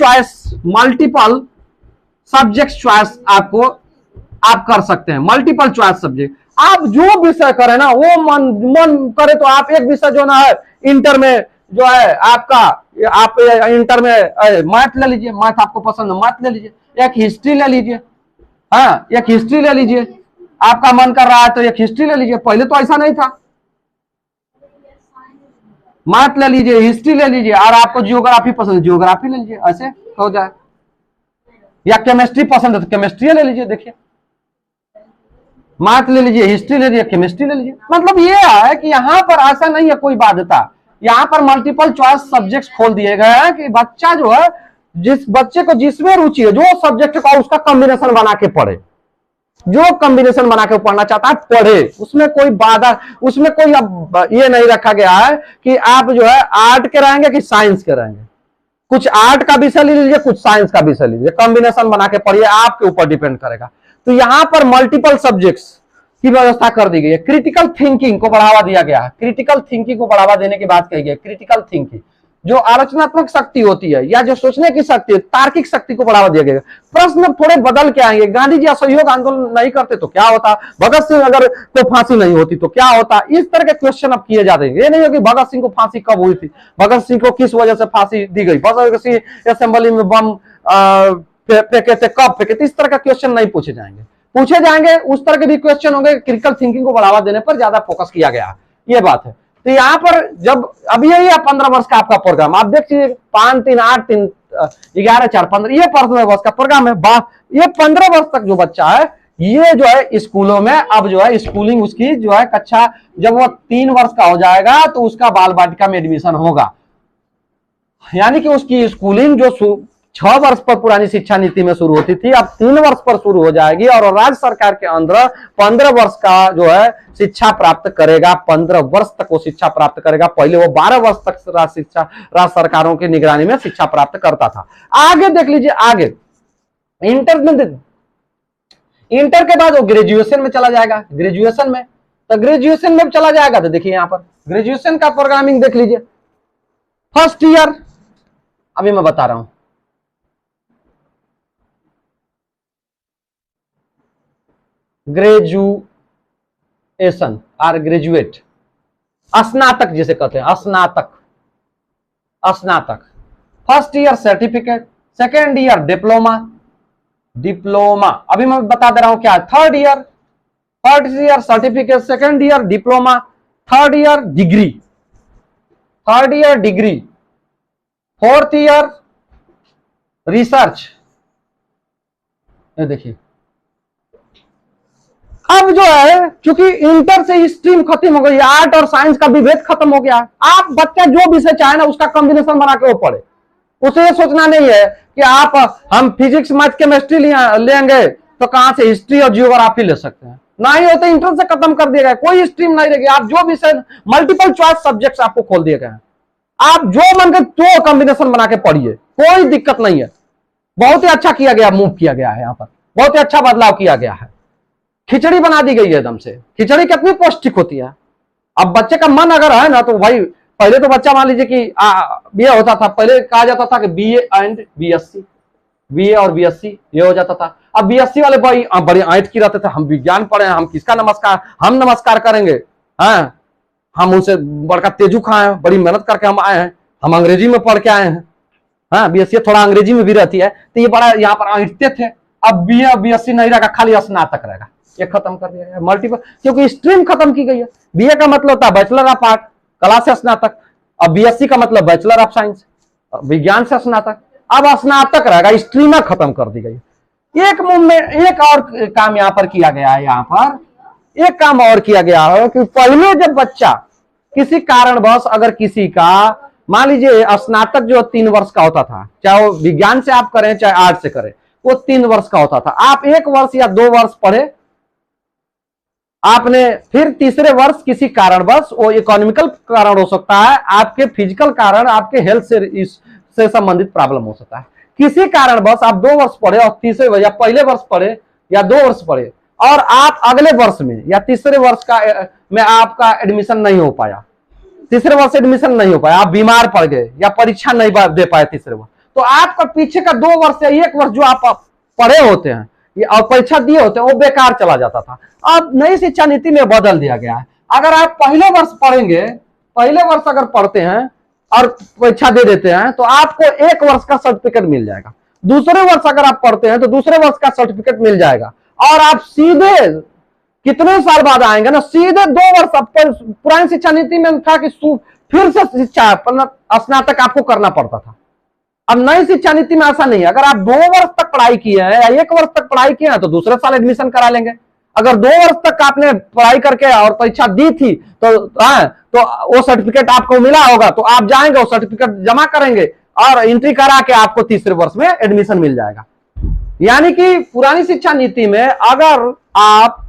सब्जेक्ट चॉइस आप कर सकते हैं। मल्टीपल चॉइस सब्जेक्ट आप जो विषय करें ना, वो मन करे तो आप एक विषय जो ना है इंटर में जो है आपका, आप इंटर में मैथ ले लीजिए, मैथ आपको पसंद है मैथ ले लीजिए, एक हिस्ट्री ले लीजिए, हाँ एक हिस्ट्री ले लीजिए, आपका मन कर रहा है तो एक हिस्ट्री ले लीजिए। पहले तो ऐसा नहीं था, मैथ ले लीजिए, हिस्ट्री ले लीजिए, और आपको जियोग्राफी पसंद है जियोग्राफी ले लीजिए, ऐसे हो जाए। या केमिस्ट्री पसंद है तो केमिस्ट्री ले लीजिए, देखिए मैथ ले लीजिए, हिस्ट्री ले लीजिए, केमिस्ट्री ले लीजिए। मतलब ये है कि यहाँ पर ऐसा नहीं है कोई बाध्यता, यहाँ पर मल्टीपल चॉइस सब्जेक्ट्स खोल दिए गए हैं कि बच्चा जो है, जिस बच्चे को जिसमें रुचि है, जो सब्जेक्ट का उसका कॉम्बिनेशन बना के पढ़े, जो कॉम्बिनेशन बना के पढ़ना चाहता है पढ़े, उसमें कोई बाधा, उसमें कोई अब ये नहीं रखा गया है कि आप जो है आर्ट के रहेंगे कि साइंस के रहेंगे। कुछ आर्ट का विषय ले लीजिए, कुछ साइंस का विषय लीजिए, कॉम्बिनेशन बना के पढ़िए, आपके ऊपर डिपेंड करेगा। तो यहां पर मल्टीपल सब्जेक्ट्स की व्यवस्था कर दी गई है। क्रिटिकल थिंकिंग को बढ़ावा दिया गया है। क्रिटिकल थिंकिंग को बढ़ावा देने की बात कही गई, क्रिटिकल थिंकिंग जो आलोचनात्मक शक्ति होती है या जो सोचने की शक्ति है, तार्किक शक्ति को बढ़ावा दिया गया। प्रश्न थोड़े बदल के आएंगे। गांधी जी असहयोग आंदोलन नहीं करते तो क्या होता, भगत सिंह अगर को फांसी नहीं होती तो क्या होता, इस तरह के क्वेश्चन अब किए जाते हैं। ये नहीं हो कि भगत सिंह को फांसी कब हुई थी, भगत सिंह को किस वजह से फांसी दी गई, भगत सिंह असेंबली में बम फेंके थे, कब फेंके थे, इस तरह का क्वेश्चन नहीं पूछे जाएंगे। पूछे जाएंगे उस तरह के भी क्वेश्चन होंगे, क्रिटिकल थिंकिंग को बढ़ावा देने पर ज्यादा फोकस किया गया, ये बात है। तो यहाँ पर जब अभी यही 15 वर्ष का आपका प्रोग्राम, आप देख लीजिए 5, 3, 8, 3, 11, 4, 15, ये 15 वर्ष का प्रोग्राम है। ये 15 वर्ष तक जो बच्चा है, ये जो है स्कूलों में अब जो है स्कूलिंग उसकी जो है कक्षा, जब वो 3 वर्ष का हो जाएगा तो उसका बाल वाटिका में एडमिशन होगा। यानी कि उसकी स्कूलिंग जो 6 वर्ष पर पुरानी शिक्षा नीति में शुरू होती थी, अब 3 वर्ष पर शुरू हो जाएगी और राज्य सरकार के अंदर 15 वर्ष का जो है शिक्षा प्राप्त करेगा। 15 वर्ष तक वो शिक्षा प्राप्त करेगा। पहले वो 12 वर्ष तक राज्य सरकारों की निगरानी में शिक्षा प्राप्त करता था। आगे देख लीजिए, आगे इंटर के बाद वो ग्रेजुएशन में चला जाएगा। ग्रेजुएशन में चला जाएगा तो देखिए यहाँ पर ग्रेजुएशन का प्रोग्रामिंग देख लीजिए। फर्स्ट ईयर, अभी मैं बता रहा हूं, ग्रेजुएशन और ग्रेजुएट, स्नातक जिसे कहते हैं, स्नातक। First year certificate, second year diploma. अभी मैं बता दे रहा हूं क्या, third year certificate, second year diploma, third year degree, fourth year research. ये देखिए, अब जो है चूंकि इंटर से स्ट्रीम खत्म हो गई, आर्ट और साइंस का विभेद खत्म हो गया। आप बच्चा जो विषय चाहे ना उसका कॉम्बिनेशन बना के वो पढ़े। उसे ये सोचना नहीं है कि हम फिजिक्स, मैथ, केमिस्ट्री लेंगे तो कहां से हिस्ट्री और जियोग्राफी ले सकते हैं, ना ही होते। इंटर से खत्म कर दिया गया, कोई स्ट्रीम नहीं रहेगी। आप जो विषय, मल्टीपल चॉइस सब्जेक्ट्स आपको खोल दिए गए हैं, आप जो मन के तो कॉम्बिनेशन बना के पढ़िए, कोई दिक्कत नहीं है। बहुत ही अच्छा किया गया, मूव किया गया है यहाँ पर, बहुत ही अच्छा बदलाव किया गया है। खिचड़ी बना दी गई है एकदम से। खिचड़ी कितनी पौष्टिक होती है। अब बच्चे का मन अगर है ना तो भाई, पहले तो बच्चा मान लीजिए कि बीए होता था, पहले कहा जाता था कि बीए एंड बीएससी, बीए और बीएससी ये हो जाता था। अब बीएससी वाले भाई बड़े आंट की रहते थे, हम विज्ञान पढ़े हैं, हम किसका नमस्कार, हम नमस्कार करेंगे, हाँ हम उनसे बड़का तेजू खाए हैं, बड़ी मेहनत करके हम आए हैं, हम अंग्रेजी में पढ़ के आए हैं। हाँ, बीएससी थोड़ा अंग्रेजी में भी रहती है, तो ये बड़ा यहाँ पर आंटते थे। अब बीए और बीएससी नहीं रहेगा, खाली स्नातक रहेगा। ये खत्म कर दिया गया, मल्टीपल, क्योंकि स्ट्रीम खत्म की गई है। बीए का मतलब होता है बैचलर ऑफ आर्ट, कला से स्नातक। अब बीएससी का मतलब बैचलर ऑफ साइंस, विज्ञान से स्नातक। अब स्नातक रहेगा, स्ट्रीम खत्म कर दी गई। एक मुंह में एक और काम यहाँ पर किया गया है, यहाँ पर एक काम और किया गया है कि पहले जब बच्चा किसी कारणवश, अगर किसी का मान लीजिए स्नातक जो 3 वर्ष का होता था, चाहे वो विज्ञान से आप करें चाहे आर्ट से करें, वो 3 वर्ष का होता था। आप 1 वर्ष या 2 वर्ष पढ़े, आपने फिर तीसरे वर्ष किसी कारणवश, वो इकोनॉमिकल कारण हो सकता है, आपके फिजिकल कारण, आपके हेल्थ से संबंधित प्रॉब्लम हो सकता है, किसी कारणवश आप 2 वर्ष पढ़े और तीसरे या पहले वर्ष पढ़े या 2 वर्ष पढ़े और आप अगले वर्ष में या तीसरे वर्ष का में आपका एडमिशन नहीं हो पाया, तीसरे वर्ष एडमिशन नहीं हो पाया, आप बीमार पड़ गए या परीक्षा नहीं दे पाए तीसरे वर्ष, तो आपका पीछे का 2 वर्ष या 1 वर्ष जो आप पढ़े होते हैं और परीक्षा दिए होते हैं वो बेकार चला जाता था। अब नई शिक्षा नीति में बदल दिया गया है। अगर आप पहले वर्ष पढ़ेंगे, पहले वर्ष अगर पढ़ते हैं और परीक्षा दे देते हैं तो आपको 1 वर्ष का सर्टिफिकेट मिल जाएगा। दूसरे वर्ष अगर आप पढ़ते हैं तो दूसरे वर्ष का सर्टिफिकेट मिल जाएगा और आप सीधे कितने साल बाद आएंगे ना, सीधे 2 वर्ष। पुरानी शिक्षा नीति में था कि फिर से शिक्षा स्नातक आपको करना पड़ता था। अब नई शिक्षा नीति में ऐसा नहीं है। अगर आप 2 वर्ष तक पढ़ाई किए हैं या 1 वर्ष तक पढ़ाई किए हैं तो दूसरे साल एडमिशन करा लेंगे। अगर 2 वर्ष तक आपने पढ़ाई करके और परीक्षा दी थी तो वो सर्टिफिकेट आपको मिला होगा, तो आप जाएंगे, वो सर्टिफिकेट जमा करेंगे और एंट्री करा के आपको तीसरे वर्ष में एडमिशन मिल जाएगा। यानी कि पुरानी शिक्षा नीति में अगर आप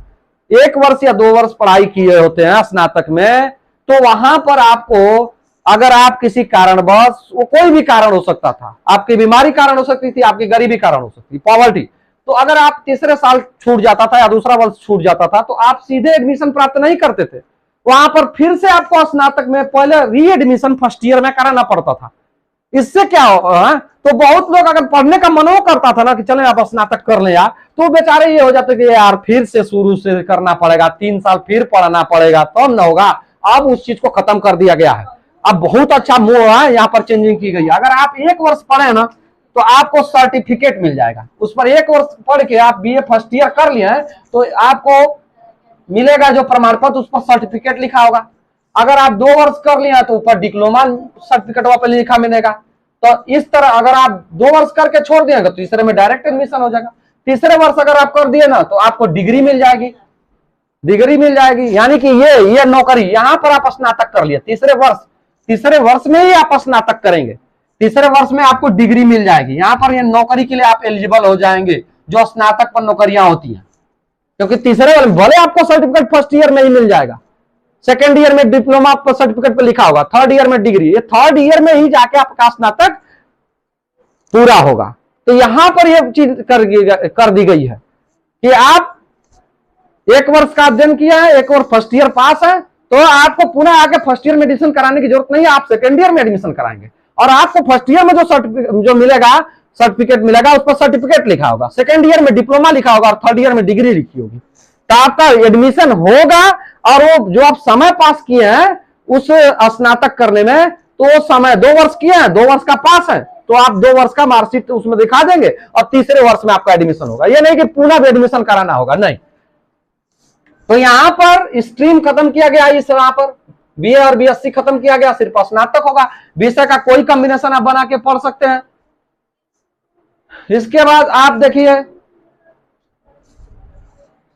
1 वर्ष या 2 वर्ष पढ़ाई किए होते हैं स्नातक में, तो वहां पर आपको, अगर आप किसी कारणवश, वो कोई भी कारण हो सकता था, आपकी बीमारी कारण हो सकती थी, आपकी गरीबी कारण हो सकती थी, पॉवर्टी, तो अगर आप तीसरे साल छूट जाता था या दूसरा वर्ष छूट जाता था तो आप सीधे एडमिशन प्राप्त नहीं करते थे। वहां पर फिर से आपको स्नातक में पहले रीएडमिशन फर्स्ट ईयर में कराना पड़ता था। इससे क्या हो, तो बहुत लोग अगर पढ़ने का मन वो करता था ना कि चले आप स्नातक कर ले यार, तो बेचारे ये हो जाते कि यार फिर से शुरू से करना पड़ेगा, 3 साल फिर पढ़ना पड़ेगा तब ना होगा। अब उस चीज को खत्म कर दिया गया है। अब बहुत अच्छा मूव है, यहाँ पर चेंजिंग की गई है। अगर आप 1 वर्ष पढ़े ना तो आपको सर्टिफिकेट मिल जाएगा। उस पर 1 वर्ष पढ़ के आप बीए फर्स्ट ईयर कर लिए हैं तो आपको मिलेगा जो प्रमाण पत्र, उस पर सर्टिफिकेट लिखा होगा। अगर आप 2 वर्ष कर लिए तो ऊपर डिप्लोमा सर्टिफिकेट वहां पर लिखा मिलेगा। तो इस तरह अगर आप 2 वर्ष करके छोड़ दिएगा तो तीसरे में डायरेक्ट एडमिशन हो जाएगा। तीसरे वर्ष अगर आप कर दिए ना तो आपको डिग्री मिल जाएगी, डिग्री मिल जाएगी। यानी कि ये नौकरी यहां पर आप स्नातक कर लिए तीसरे वर्ष में ही आप स्नातक करेंगे, तीसरे वर्ष में आपको डिग्री मिल जाएगी। यहां पर ये नौकरी के लिए आप एलिजिबल हो जाएंगे जो स्नातक पर नौकरियां होती हैं। क्योंकि तीसरे भले आपको सर्टिफिकेट फर्स्ट ईयर में ही मिल जाएगा, सेकेंड ईयर में डिप्लोमा सर्टिफिकेट पे लिखा होगा, थर्ड ईयर में डिग्री, ये थर्ड ईयर में ही जाके आपका स्नातक पूरा होगा। तो यहां पर यह चीज कर दी गई है कि आप 1 वर्ष का अध्ययन किया है, 1 वर्ष फर्स्ट ईयर पास है, तो आपको पुनः आके फर्स्ट ईयर में एडमिशन कराने की जरूरत नहीं है, आप सेकेंड ईयर में एडमिशन कराएंगे। और आपको फर्स्ट ईयर में जो मिलेगा सर्टिफिकेट मिलेगा उस पर सर्टिफिकेट लिखा होगा, सेकेंड ईयर में डिप्लोमा लिखा होगा और थर्ड ईयर में डिग्री लिखी होगी। तो आपका एडमिशन होगा और वो जो आप समय पास किए हैं उस स्नातक करने में, तो वो समय 2 वर्ष किए हैं, 2 वर्ष का पास है, तो आप 2 वर्ष का मार्कशीट उसमें दिखा देंगे और तीसरे वर्ष में आपका एडमिशन होगा। ये नहीं कि पुनः एडमिशन कराना होगा, नहीं। तो यहां पर स्ट्रीम खत्म किया गया, इस वहां पर बीए और बीएससी खत्म किया गया, सिर्फ स्नातक होगा। विषय का कोई कॉम्बिनेशन आप बना के पढ़ सकते हैं। इसके बाद आप देखिए,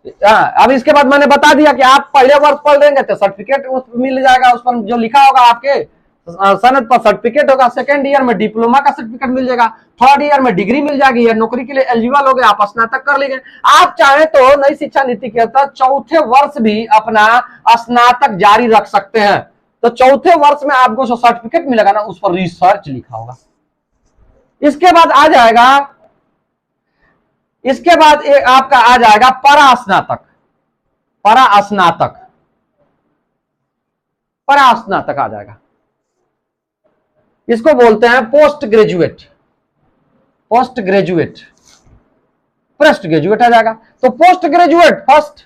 अब इसके बाद मैंने बता दिया कि आप पहले वर्ष पढ़ लेंगे तो सर्टिफिकेट मिल जाएगा, उस पर जो लिखा होगा आपके सनद पर सर्टिफिकेट होगा। सेकेंड ईयर में डिप्लोमा का सर्टिफिकेट मिल जाएगा, थर्ड ईयर में डिग्री मिल जाएगी, या नौकरी के लिए एलिजिबल हो गए, आप स्नातक कर लेंगे। आप चाहे तो नई शिक्षा नीति के तहत चौथे वर्ष भी अपना स्नातक जारी रख सकते हैं। तो चौथे वर्ष में आपको जो सर्टिफिकेट मिलेगा ना उस पर रिसर्च लिखा होगा। इसके बाद आ जाएगा, इसके बाद आपका आ जाएगा परास्नातक। परास्नातक आ जाएगा, इसको बोलते हैं पोस्ट ग्रेजुएट आ जाएगा। तो पोस्ट ग्रेजुएट फर्स्ट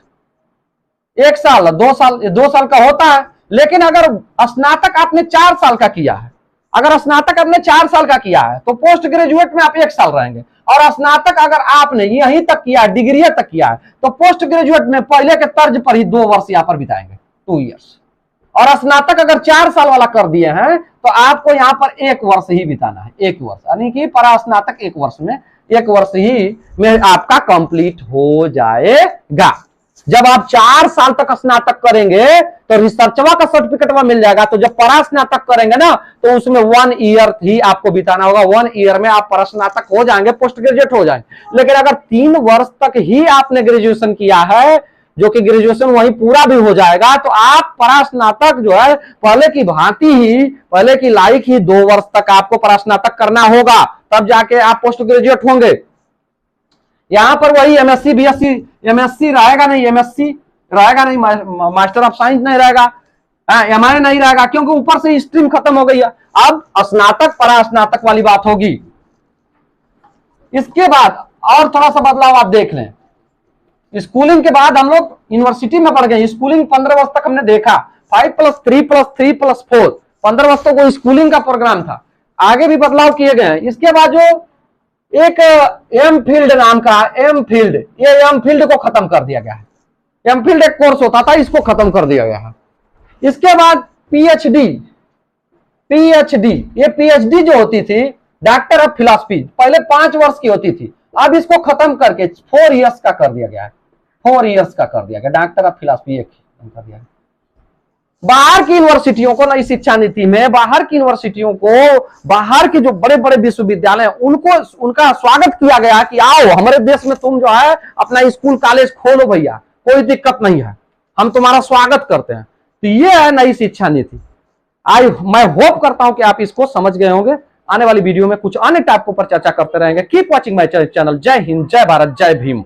1 साल 2 साल का होता है, लेकिन अगर स्नातक आपने 4 साल का किया है, अगर स्नातक आपने 4 साल का किया है तो पोस्ट ग्रेजुएट में आप 1 साल रहेंगे। और स्नातक अगर आपने यहीं तक किया है, डिग्री तक किया है, तो पोस्ट ग्रेजुएट में पहले के तर्ज पर ही 2 वर्ष यहां पर बिताएंगे, 2 इयर्स। और स्नातक अगर 4 साल वाला कर दिए हैं तो आपको यहां पर 1 वर्ष ही बिताना है, 1 वर्ष। यानी कि परास्नातक 1 वर्ष ही में आपका कंप्लीट हो जाएगा। जब आप 4 साल तक स्नातक करेंगे तो रिसर्चवा का सर्टिफिकेट मिल जाएगा। तो जब परास्नातक करेंगे ना तो उसमें 1 ईयर ही आपको बिताना होगा, 1 ईयर में आप परास्नातक हो जाएंगे, पोस्ट ग्रेजुएट हो जाएंगे। लेकिन अगर 3 वर्ष तक ही आपने ग्रेजुएशन किया है, जो कि ग्रेजुएशन वहीं पूरा भी हो जाएगा, तो आप परास्नातक जो है पहले की भांति ही, पहले की लायक ही 2 वर्ष तक आपको परास्नातक करना होगा, तब जाके आप पोस्ट ग्रेजुएट होंगे। यहां पर वही एमएससी बीएससी, एमएससी रहेगा नहीं, एमएससी रहेगा नहीं, मास्टर ऑफ साइंस नहीं रहेगा, एमए नहीं रहेगा, क्योंकि ऊपर से स्ट्रीम खत्म हो गई है। अब स्नातक परास्नातक वाली बात होगी। इसके बाद और थोड़ा सा बदलाव आप देख लें। स्कूलिंग के बाद हम लोग यूनिवर्सिटी में बढ़ गए। स्कूलिंग 15 वर्ष तक हमने देखा, 5+3+3+4, 15 वर्ष तक वो स्कूलिंग का प्रोग्राम था। आगे भी बदलाव किए गए हैं। इसके बाद जो एक एम फील्ड नाम का, एम फील्ड, ये एम फील्ड को खत्म कर दिया गया है। एम फील्ड एक कोर्स होता था, इसको खत्म कर दिया गया है। इसके बाद पीएचडी, ये पीएचडी जो होती थी डॉक्टर ऑफ फिलॉसफी, पहले 5 वर्ष की होती थी, अब इसको खत्म करके 4 इयर्स का कर दिया गया है। 4 इयर्स का कर दिया गया, डॉक्टर ऑफ फिलॉसफी एक कर दिया गया। बाहर की यूनिवर्सिटियों को नई शिक्षा नीति में, बाहर की यूनिवर्सिटियों को, बाहर के जो बड़े बड़े विश्वविद्यालय हैं उनको, उनका स्वागत किया गया कि आओ हमारे देश में तुम जो है अपना स्कूल कॉलेज खोलो भैया, कोई दिक्कत नहीं है, हम तुम्हारा स्वागत करते हैं। तो ये है नई शिक्षा नीति। मैं होप करता हूं कि आप इसको समझ गए होंगे। आने वाली वीडियो में कुछ अन्य टॉपिक पर चर्चा करते रहेंगे। Keep watching my channel. जय हिंद, जय भारत, जय भीम।